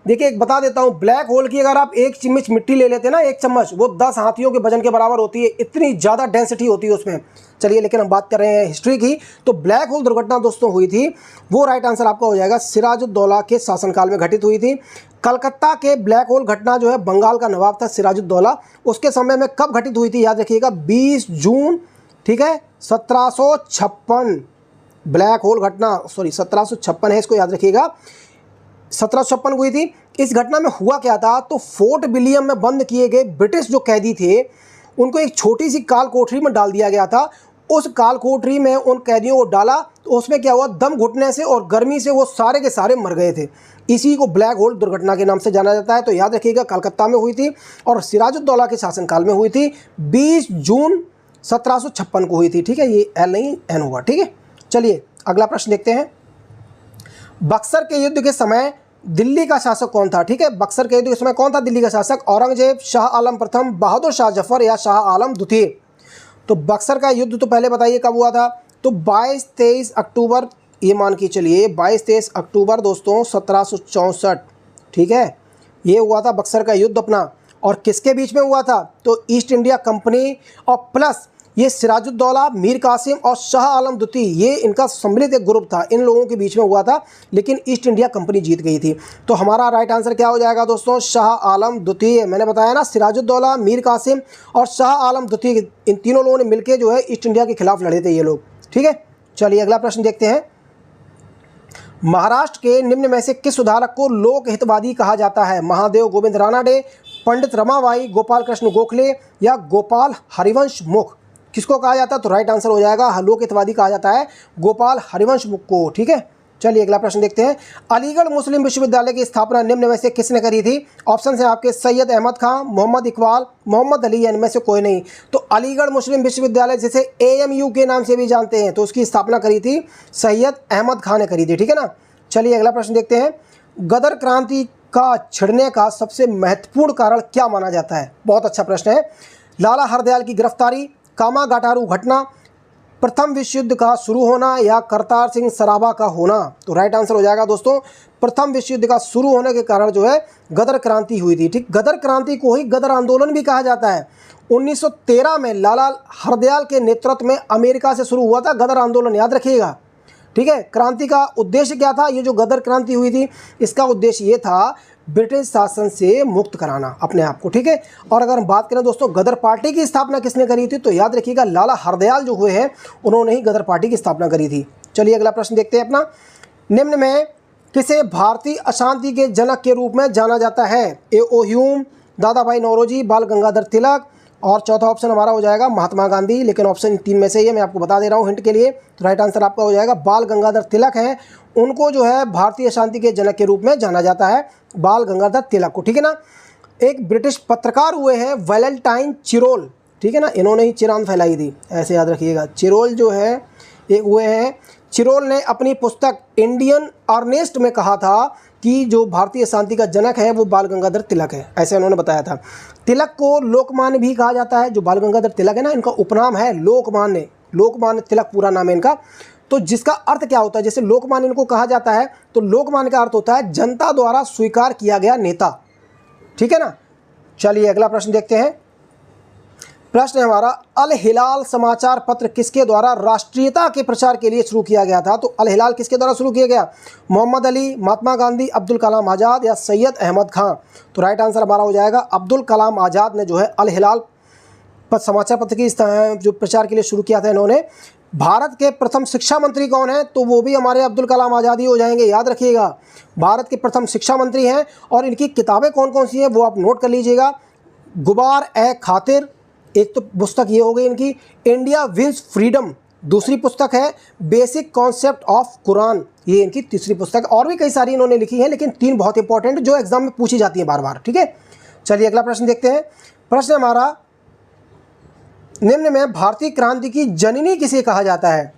देखिए एक बता देता हूँ, ब्लैक होल की अगर आप एक चम्मच मिट्टी ले लेते हैं ना, एक चम्मच, वो 10 हाथियों के वजन के बराबर होती है, इतनी ज़्यादा डेंसिटी होती है उसमें। चलिए लेकिन हम बात कर रहे हैं हिस्ट्री की, तो ब्लैक होल दुर्घटना दोस्तों हुई थी, वो राइट आंसर आपका हो जाएगा सिराजुद्दौला के शासनकाल में घटित हुई थी। कलकत्ता के ब्लैक होल घटना जो है बंगाल का नवाब था सिराजुद्दौला, उसके समय में कब घटित हुई थी? याद रखिएगा 20 जून, ठीक है, 1756। ब्लैक होल घटना 1756 है, इसको याद रखिएगा, 1756 हुई थी। इस घटना में हुआ क्या था? तो फोर्ट विलियम में बंद किए गए ब्रिटिश जो कैदी थे उनको एक छोटी सी काल कोठरी में डाल दिया गया था। उस काल कोठरी में उन कैदियों को डाला तो उसमें क्या हुआ, दम घुटने से और गर्मी से वो सारे के सारे मर गए थे। इसी को ब्लैक होल दुर्घटना के नाम से जाना जाता है। तो याद रखिएगा कलकत्ता में हुई थी और सिराजुद्दौला के शासनकाल में हुई थी, 20 जून 1756 को हुई थी, ठीक है। ये एल नहीं एन होगा, ठीक है। चलिए अगला प्रश्न देखते हैं। बक्सर के युद्ध के समय दिल्ली का शासक कौन था? ठीक है, बक्सर के युद्ध के समय कौन था दिल्ली का शासक? औरंगजेब, शाह आलम प्रथम, बहादुर शाह जफर या शाह आलम द्वितीय। तो बक्सर का युद्ध तो पहले बताइए कब हुआ था? तो 22-23 अक्टूबर, ये मान के चलिए 22-23 अक्टूबर दोस्तों 1764, ठीक है, ये हुआ था बक्सर का युद्ध अपना। और किसके बीच में हुआ था? तो ईस्ट इंडिया कंपनी और प्लस ये सिराजुद्दौला, मीर कासिम और शाह आलम द्वितीय, ये इनका सम्मिलित एक ग्रुप था, इन लोगों के बीच में हुआ था, लेकिन ईस्ट इंडिया कंपनी जीत गई थी। तो हमारा राइट आंसर क्या हो जाएगा दोस्तों? शाह आलम द्वितीय। मैंने बताया ना, सिराजुद्दौला, मीर कासिम और शाह आलम द्वितीय, इन तीनों लोगों ने मिलकर जो है ईस्ट इंडिया के खिलाफ लड़े थे ये लोग, ठीक है। चलिए अगला प्रश्न देखते हैं। महाराष्ट्र के निम्न में से किस सुधारक को लोक हितवादी कहा जाता है? महादेव गोविंद रानाडे, पंडित रमाबाई, गोपाल कृष्ण गोखले या गोपाल हरिवंश मुख? किसको कहा जाता है? तो राइट आंसर हो जाएगा लोक हितवादी कहा जाता है गोपाल हरिवंश मुख को। ठीक है, चलिए अगला प्रश्न देखते हैं। अलीगढ़ मुस्लिम विश्वविद्यालय की स्थापना निम्न में से किसने करी थी? ऑप्शन है आपके सैयद अहमद खान, मोहम्मद इकबाल, मोहम्मद अली या इनमें से कोई नहीं। तो अलीगढ़ मुस्लिम विश्वविद्यालय जिसे AMU के नाम से भी जानते हैं, तो उसकी स्थापना करी थी सैयद अहमद खान ने करी थी। ठीक है ना। चलिए अगला प्रश्न देखते हैं। गदर क्रांति का छिड़ने का सबसे महत्वपूर्ण कारण क्या माना जाता है? बहुत अच्छा प्रश्न है। लाला हरदयाल की गिरफ्तारी, कामा गाटारू घटना, प्रथम विश्व युद्ध का शुरू होना या करतार सिंह सराभा का होना? तो राइट आंसर हो जाएगा दोस्तों प्रथम विश्व युद्ध का शुरू होने के कारण जो है गदर क्रांति हुई थी। ठीक, गदर क्रांति को ही गदर आंदोलन भी कहा जाता है। 1913 में लाला हरदयाल के नेतृत्व में अमेरिका से शुरू हुआ था गदर आंदोलन, याद रखिएगा। ठीक है, क्रांति का उद्देश्य क्या था? ये जो गदर क्रांति हुई थी इसका उद्देश्य ये था ब्रिटिश शासन से मुक्त कराना अपने आप को। ठीक है, और अगर हम बात करें दोस्तों गदर पार्टी की स्थापना किसने करी थी, तो याद रखिएगा लाला हरदयाल जो हुए हैं उन्होंने ही गदर पार्टी की स्थापना करी थी। चलिए अगला प्रश्न देखते हैं अपना। निम्न में किसे भारतीय अशांति के जनक के रूप में जाना जाता है? A.O. ह्यूम, दादा भाई नौरोजी, बाल गंगाधर तिलक, और चौथा ऑप्शन हमारा हो जाएगा महात्मा गांधी। लेकिन ऑप्शन 3 में से ही है, मैं आपको बता दे रहा हूँ हिंट के लिए। तो राइट आंसर आपका हो जाएगा बाल गंगाधर तिलक हैं, उनको जो है भारतीय शांति के जनक के रूप में जाना जाता है, बाल गंगाधर तिलक को। ठीक है ना। एक ब्रिटिश पत्रकार हुए हैं वैलेंटाइन चिरोल, ठीक है ना, इन्होंने ही चिरांद फैलाई थी, ऐसे याद रखिएगा। चिरोल जो है एक हुए हैं, चिरोल ने अपनी पुस्तक इंडियन अर्नेस्ट में कहा था कि जो भारतीय शांति का जनक है वो बाल गंगाधर तिलक है, ऐसे उन्होंने बताया था। तिलक को लोकमान्य भी कहा जाता है, जो बाल गंगाधर तिलक है ना, इनका उपनाम है लोकमान्य, लोकमान्य तिलक पूरा नाम है इनका। तो जिसका अर्थ क्या होता है, जैसे लोकमान्य इनको कहा जाता है, तो लोकमान्य का अर्थ होता है जनता द्वारा स्वीकार किया गया नेता। ठीक है ना। चलिए अगला प्रश्न देखते हैं। प्रश्न है हमारा, अल हिलाल समाचार पत्र किसके द्वारा राष्ट्रीयता के प्रचार के लिए शुरू किया गया था? तो अल हिलाल किसके द्वारा शुरू किया गया? मोहम्मद अली, महात्मा गांधी, अब्दुल कलाम आज़ाद या सैयद अहमद खान? तो राइट आंसर हमारा हो जाएगा अब्दुल कलाम आज़ाद ने जो है अल हिलाल समाचार पत्र की जो प्रचार के लिए शुरू किया था इन्होंने। भारत के प्रथम शिक्षा मंत्री कौन है? तो वो भी हमारे अब्दुल कलाम आज़ाद ही हो जाएंगे, याद रखिएगा। भारत के प्रथम शिक्षा मंत्री हैं, और इनकी किताबें कौन कौन सी हैं वो आप नोट कर लीजिएगा। गुबार ए खातिर, एक तो पुस्तक ये हो गई इनकी। इंडिया विंस फ्रीडम दूसरी पुस्तक है। बेसिक कॉन्सेप्ट ऑफ कुरान ये इनकी तीसरी पुस्तक। और भी कई सारी इन्होंने लिखी है, लेकिन 3 बहुत इंपॉर्टेंट जो एग्जाम में पूछी जाती है बार बार। ठीक है, चलिए अगला प्रश्न देखते हैं। प्रश्न हमारा, निम्न में भारतीय क्रांति की जननी किसे कहा जाता है?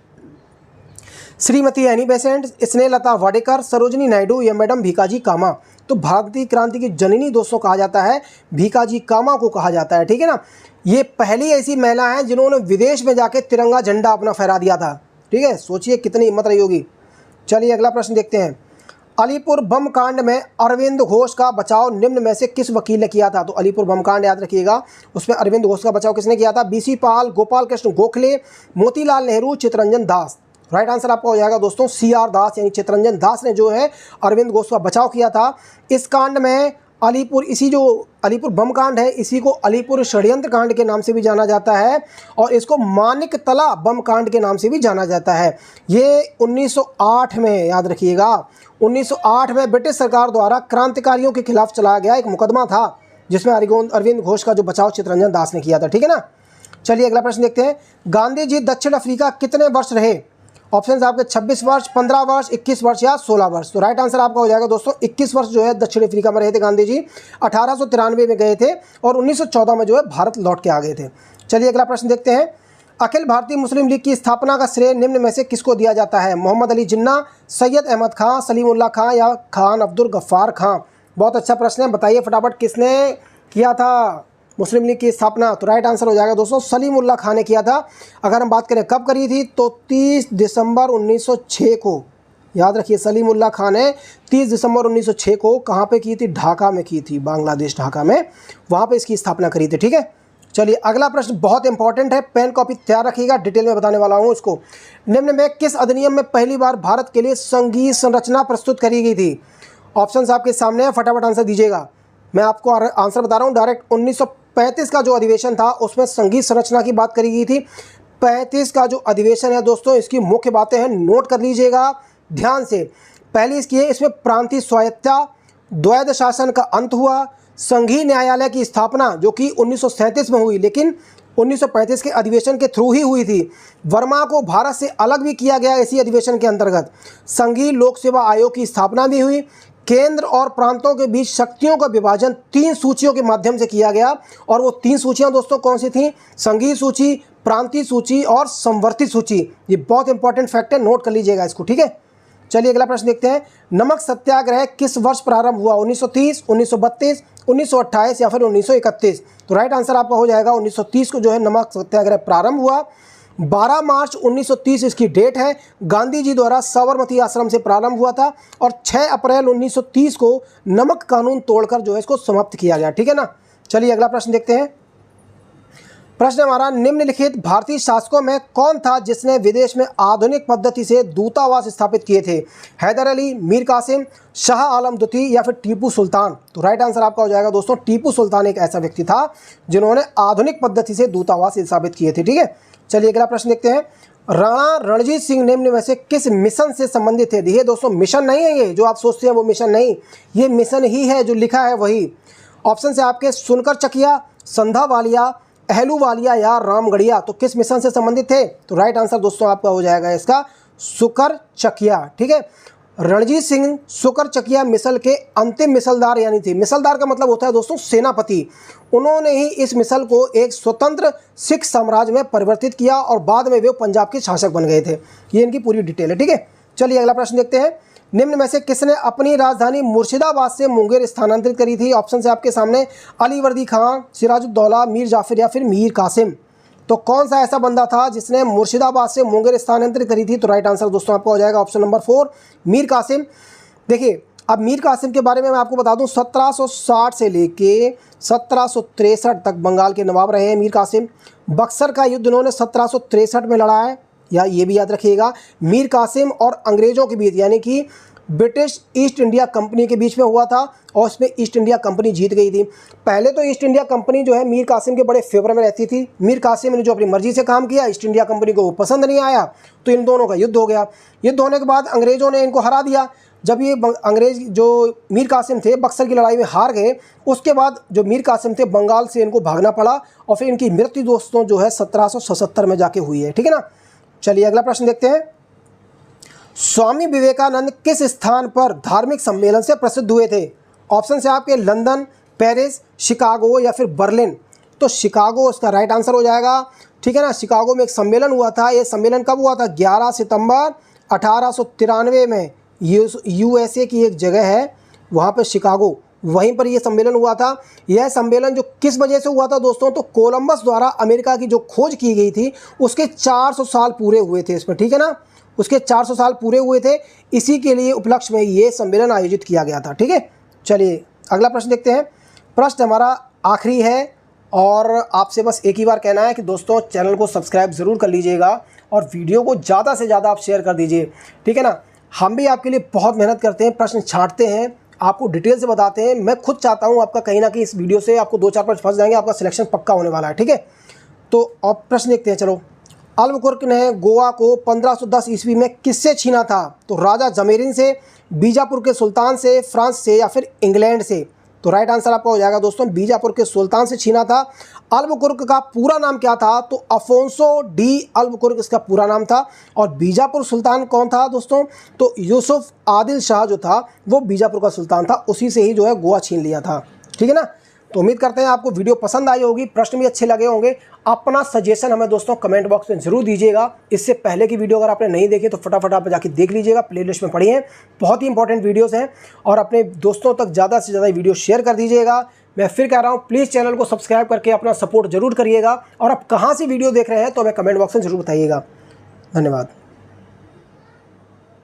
श्रीमती एनी बेसेंट, स्नेहलता वाडेकर, सरोजिनी नायडू या मैडम भीकाजी कामा? तो भारतीय क्रांति की जननी दोस्तों कहा जाता है भीकाजी कामा को कहा जाता है। ठीक है ना। ये पहली ऐसी महिला है जिन्होंने विदेश में जाके तिरंगा झंडा अपना फहरा दिया था। ठीक है, सोचिए कितनी हिम्मत रही होगी। चलिए अगला प्रश्न देखते हैं। अलीपुर बम कांड में अरविंद घोष का बचाव निम्न में से किस वकील ने किया था? तो अलीपुर बम कांड याद रखिएगा, उसमें अरविंद घोष का बचाव किसने किया था? BC पाल, गोपाल कृष्ण गोखले, मोतीलाल नेहरू, चित्तरंजन दास? राइट आंसर आपका हो जाएगा दोस्तों CR दास, यानी चित्तरंजन दास ने जो है अरविंद घोष का बचाव किया था। इस कांड में अलीपुर बम कांड है, इसी को अलीपुर षड्यंत्र कांड के नाम से भी जाना जाता है, और इसको मानिकतला बम कांड के नाम से भी जाना जाता है। ये 1908 में, याद रखिएगा, 1908 में ब्रिटिश सरकार द्वारा क्रांतिकारियों के खिलाफ चलाया गया एक मुकदमा था, जिसमें अरविंद घोष का जो बचाव चित्तरंजन दास ने किया था। ठीक है ना। चलिए अगला प्रश्न देखते हैं। गांधी जी दक्षिण अफ्रीका कितने वर्ष रहे? ऑप्शन आपके 26 वर्ष, 15 वर्ष, 21 वर्ष या 16 वर्ष? तो राइट आंसर आपका हो जाएगा दोस्तों 21 वर्ष जो है दक्षिण अफ्रीका में रहे थे गांधी जी। 1893 में गए थे और 1914 में जो है भारत लौट के आ गए थे। चलिए अगला प्रश्न देखते हैं। अखिल भारतीय मुस्लिम लीग की स्थापना का श्रेय निम्न में से किसको दिया जाता है? मोहम्मद अली जिन्ना, सैयद अहमद खां, सलीमुल्लाह खां या खान अब्दुल गफ्फार खां? बहुत अच्छा प्रश्न है, बताइए फटाफट किसने किया था मुस्लिम लीग की स्थापना? तो राइट आंसर हो जाएगा दोस्तों सलीमुल्लाह खां ने किया था। अगर हम बात करें कब करी थी, तो 30 दिसंबर 1906 को, याद रखिए सलीमुल्लाह खां ने 30 दिसंबर 1906 को कहाँ पे की थी? ढाका में की थी, बांग्लादेश ढाका में, वहाँ पे इसकी स्थापना करी थी। ठीक है, चलिए अगला प्रश्न बहुत इंपॉर्टेंट है, पेन कॉपी तैयार रखिएगा, डिटेल में बताने वाला हूँ इसको। निम्न में किस अधिनियम में पहली बार भारत के लिए संघीय संरचना प्रस्तुत करी गई थी? ऑप्शन आपके सामने है, फटाफट आंसर दीजिएगा। मैं आपको आंसर बता रहा हूँ डायरेक्ट। 1935 का जो अधिवेशन था उसमें संघीय संरचना की बात करी गई थी। 1935 का जो अधिवेशन है दोस्तों, इसकी मुख्य बातें हैं, नोट कर लीजिएगा ध्यान से। पहली इसकी है, इसमें प्रांतीय स्वायत्तता, द्वैध शासन का अंत हुआ, संघीय न्यायालय की स्थापना जो कि 1937 में हुई, लेकिन 1935 के अधिवेशन के थ्रू ही हुई थी। वर्मा को भारत से अलग भी किया गया इसी अधिवेशन के अंतर्गत। संघीय लोक सेवा आयोग की स्थापना भी हुई। केंद्र और प्रांतों के बीच शक्तियों का विभाजन 3 सूचियों के माध्यम से किया गया, और वो 3 सूचियां दोस्तों कौन सी थी? संघीय सूची, प्रांतीय सूची और संवर्धित सूची। ये बहुत इंपॉर्टेंट फैक्ट है, नोट कर लीजिएगा इसको, ठीक है। चलिए अगला प्रश्न देखते हैं। नमक सत्याग्रह किस वर्ष प्रारंभ हुआ? 1930, 1932, 1928 या फिर 1931? तो राइट आंसर आपका हो जाएगा 1930 को जो है नमक सत्याग्रह प्रारंभ हुआ। 12 मार्च 1930 इसकी डेट है। गांधी जी द्वारा साबरमती आश्रम से प्रारंभ हुआ था, और 6 अप्रैल 1930 को नमक कानून तोड़कर जो है इसको समाप्त किया गया, ठीक है ना। चलिए अगला प्रश्न देखते हैं। प्रश्न हमारा, निम्नलिखित भारतीय शासकों में कौन था जिसने विदेश में आधुनिक पद्धति से दूतावास स्थापित किए थे? हैदर अली, मीर कासिम, शाह आलम द्वितीय या फिर टीपू सुल्तान? तो राइट आंसर आपका हो जाएगा दोस्तों टीपू सुल्तान एक ऐसा व्यक्ति था जिन्होंने आधुनिक पद्धति से दूतावास स्थापित किए थे, ठीक है। चलिए अगला प्रश्न देखते हैं। राणा रणजीत सिंह निम्न में से किस मिशन से संबंधित थे? देखिए दोस्तों, मिशन नहीं है ये जो आप सोचते हैं वो मिशन नहीं, ये मिशन ही है, जो लिखा है वही। ऑप्शन से आपके सुनकर चकिया, संधावालिया, अहलूवालिया या रामगढ़िया। तो किस मिशन से संबंधित थे? तो राइट आंसर दोस्तों आपका हो जाएगा इसका सुकर चकिया, ठीक है। रणजीत सिंह सुकर चकिया मिसल के अंतिम मिसलदार यानी थे। मिसलदार का मतलब होता है दोस्तों सेनापति। उन्होंने ही इस मिसल को एक स्वतंत्र सिख साम्राज्य में परिवर्तित किया, और बाद में वे पंजाब के शासक बन गए थे। ये इनकी पूरी डिटेल है, ठीक है। चलिए अगला प्रश्न देखते हैं। निम्न में से किसने अपनी राजधानी मुर्शिदाबाद से मुंगेर स्थानांतरित करी थी? ऑप्शन से आपके सामने अली वर्दी खान, सिराजुद्दौला, मीर जाफर या फिर मीर कासिम। तो कौन सा ऐसा बंदा था जिसने मुर्शिदाबाद से मुंगेर स्थानांतरित करी थी? तो राइट आंसर दोस्तों आपका हो जाएगा ऑप्शन नंबर 4 मीर कासिम। देखिए अब मीर कासिम के बारे में मैं आपको बता दूं, 1760 से लेके 1763 तक बंगाल के नवाब रहे हैं मीर कासिम। बक्सर का युद्ध इन्होंने 1763 में लड़ा है, या ये भी याद रखिएगा। मीर कासिम और अंग्रेज़ों के बीच यानी कि ब्रिटिश ईस्ट इंडिया कंपनी के बीच में हुआ था, और इसमें ईस्ट इंडिया कंपनी जीत गई थी। पहले तो ईस्ट इंडिया कंपनी जो है मीर कासिम के बड़े फेवर में रहती थी। मीर कासिम ने जो अपनी मर्जी से काम किया, ईस्ट इंडिया कंपनी को वो पसंद नहीं आया, तो इन दोनों का युद्ध हो गया। युद्ध होने के बाद अंग्रेज़ों ने इनको हरा दिया। जब ये अंग्रेज़ जो मीर कासिम थे बक्सर की लड़ाई में हार गए, उसके बाद जो मीर कासिम थे बंगाल से इनको भागना पड़ा, और फिर इनकी मृत्यु दोस्तों जो है 1777 में जाके हुई है, ठीक है ना। चलिए अगला प्रश्न देखते हैं। स्वामी विवेकानंद किस स्थान पर धार्मिक सम्मेलन से प्रसिद्ध हुए थे? ऑप्शन से आपके लंदन, पेरिस, शिकागो या फिर बर्लिन। तो शिकागो इसका राइट आंसर हो जाएगा, ठीक है ना। शिकागो में एक सम्मेलन हुआ था। ये सम्मेलन कब हुआ था? 11 सितंबर 1893 में। यूएसए की एक जगह है वहाँ पर शिकागो, वहीं पर यह सम्मेलन हुआ था। यह सम्मेलन जो किस वजह से हुआ था दोस्तों? तो कोलंबस द्वारा अमेरिका की जो खोज की गई थी उसके 400 साल पूरे हुए थे इसमें, ठीक है ना। उसके 400 साल पूरे हुए थे, इसी के लिए उपलक्ष्य में ये सम्मेलन आयोजित किया गया था, ठीक है। चलिए अगला प्रश्न देखते हैं। प्रश्न हमारा आखिरी है, और आपसे बस एक ही बार कहना है कि दोस्तों चैनल को सब्सक्राइब ज़रूर कर लीजिएगा, और वीडियो को ज़्यादा से ज़्यादा आप शेयर कर दीजिए, ठीक है ना। हम भी आपके लिए बहुत मेहनत करते हैं, प्रश्न छांटते हैं, आपको डिटेल से बताते हैं। मैं खुद चाहता हूं आपका कहीं ना कहीं इस वीडियो से आपको 2-4 प्रश्न फंस जाएंगे, आपका सिलेक्शन पक्का होने वाला है, ठीक है। तो अब प्रश्न देखते हैं। चलो, अल्बुकर्क ने गोवा को 1510 ईस्वी में किससे छीना था? तो राजा जमेरिन से, बीजापुर के सुल्तान से, फ्रांस से या फिर इंग्लैंड से? तो राइट आंसर आपका हो जाएगा दोस्तों बीजापुर के सुल्तान से छीना था। अल्बुकर्क का पूरा नाम क्या था? तो अफोंसो डी अल्बुकर्क इसका पूरा नाम था। और बीजापुर सुल्तान कौन था दोस्तों? तो यूसुफ आदिल शाह जो था वो बीजापुर का सुल्तान था, उसी से ही जो है गोवा छीन लिया था, ठीक है ना। तो उम्मीद करते हैं आपको वीडियो पसंद आई होगी, प्रश्न भी अच्छे लगे होंगे। अपना सजेशन हमें दोस्तों कमेंट बॉक्स में जरूर दीजिएगा। इससे पहले की वीडियो अगर आपने नहीं देखी तो फटाफट आप जाके देख लीजिएगा, प्लेलिस्ट में पड़ी हैं, बहुत ही इंपॉर्टेंट वीडियोस हैं। और अपने दोस्तों तक ज़्यादा से ज़्यादा वीडियो शेयर कर दीजिएगा। मैं फिर कह रहा हूँ, प्लीज़ चैनल को सब्सक्राइब करके अपना सपोर्ट जरूर करिएगा। और आप कहाँ से वीडियो देख रहे हैं तो हमें कमेंट बॉक्स में जरूर बताइएगा। धन्यवाद।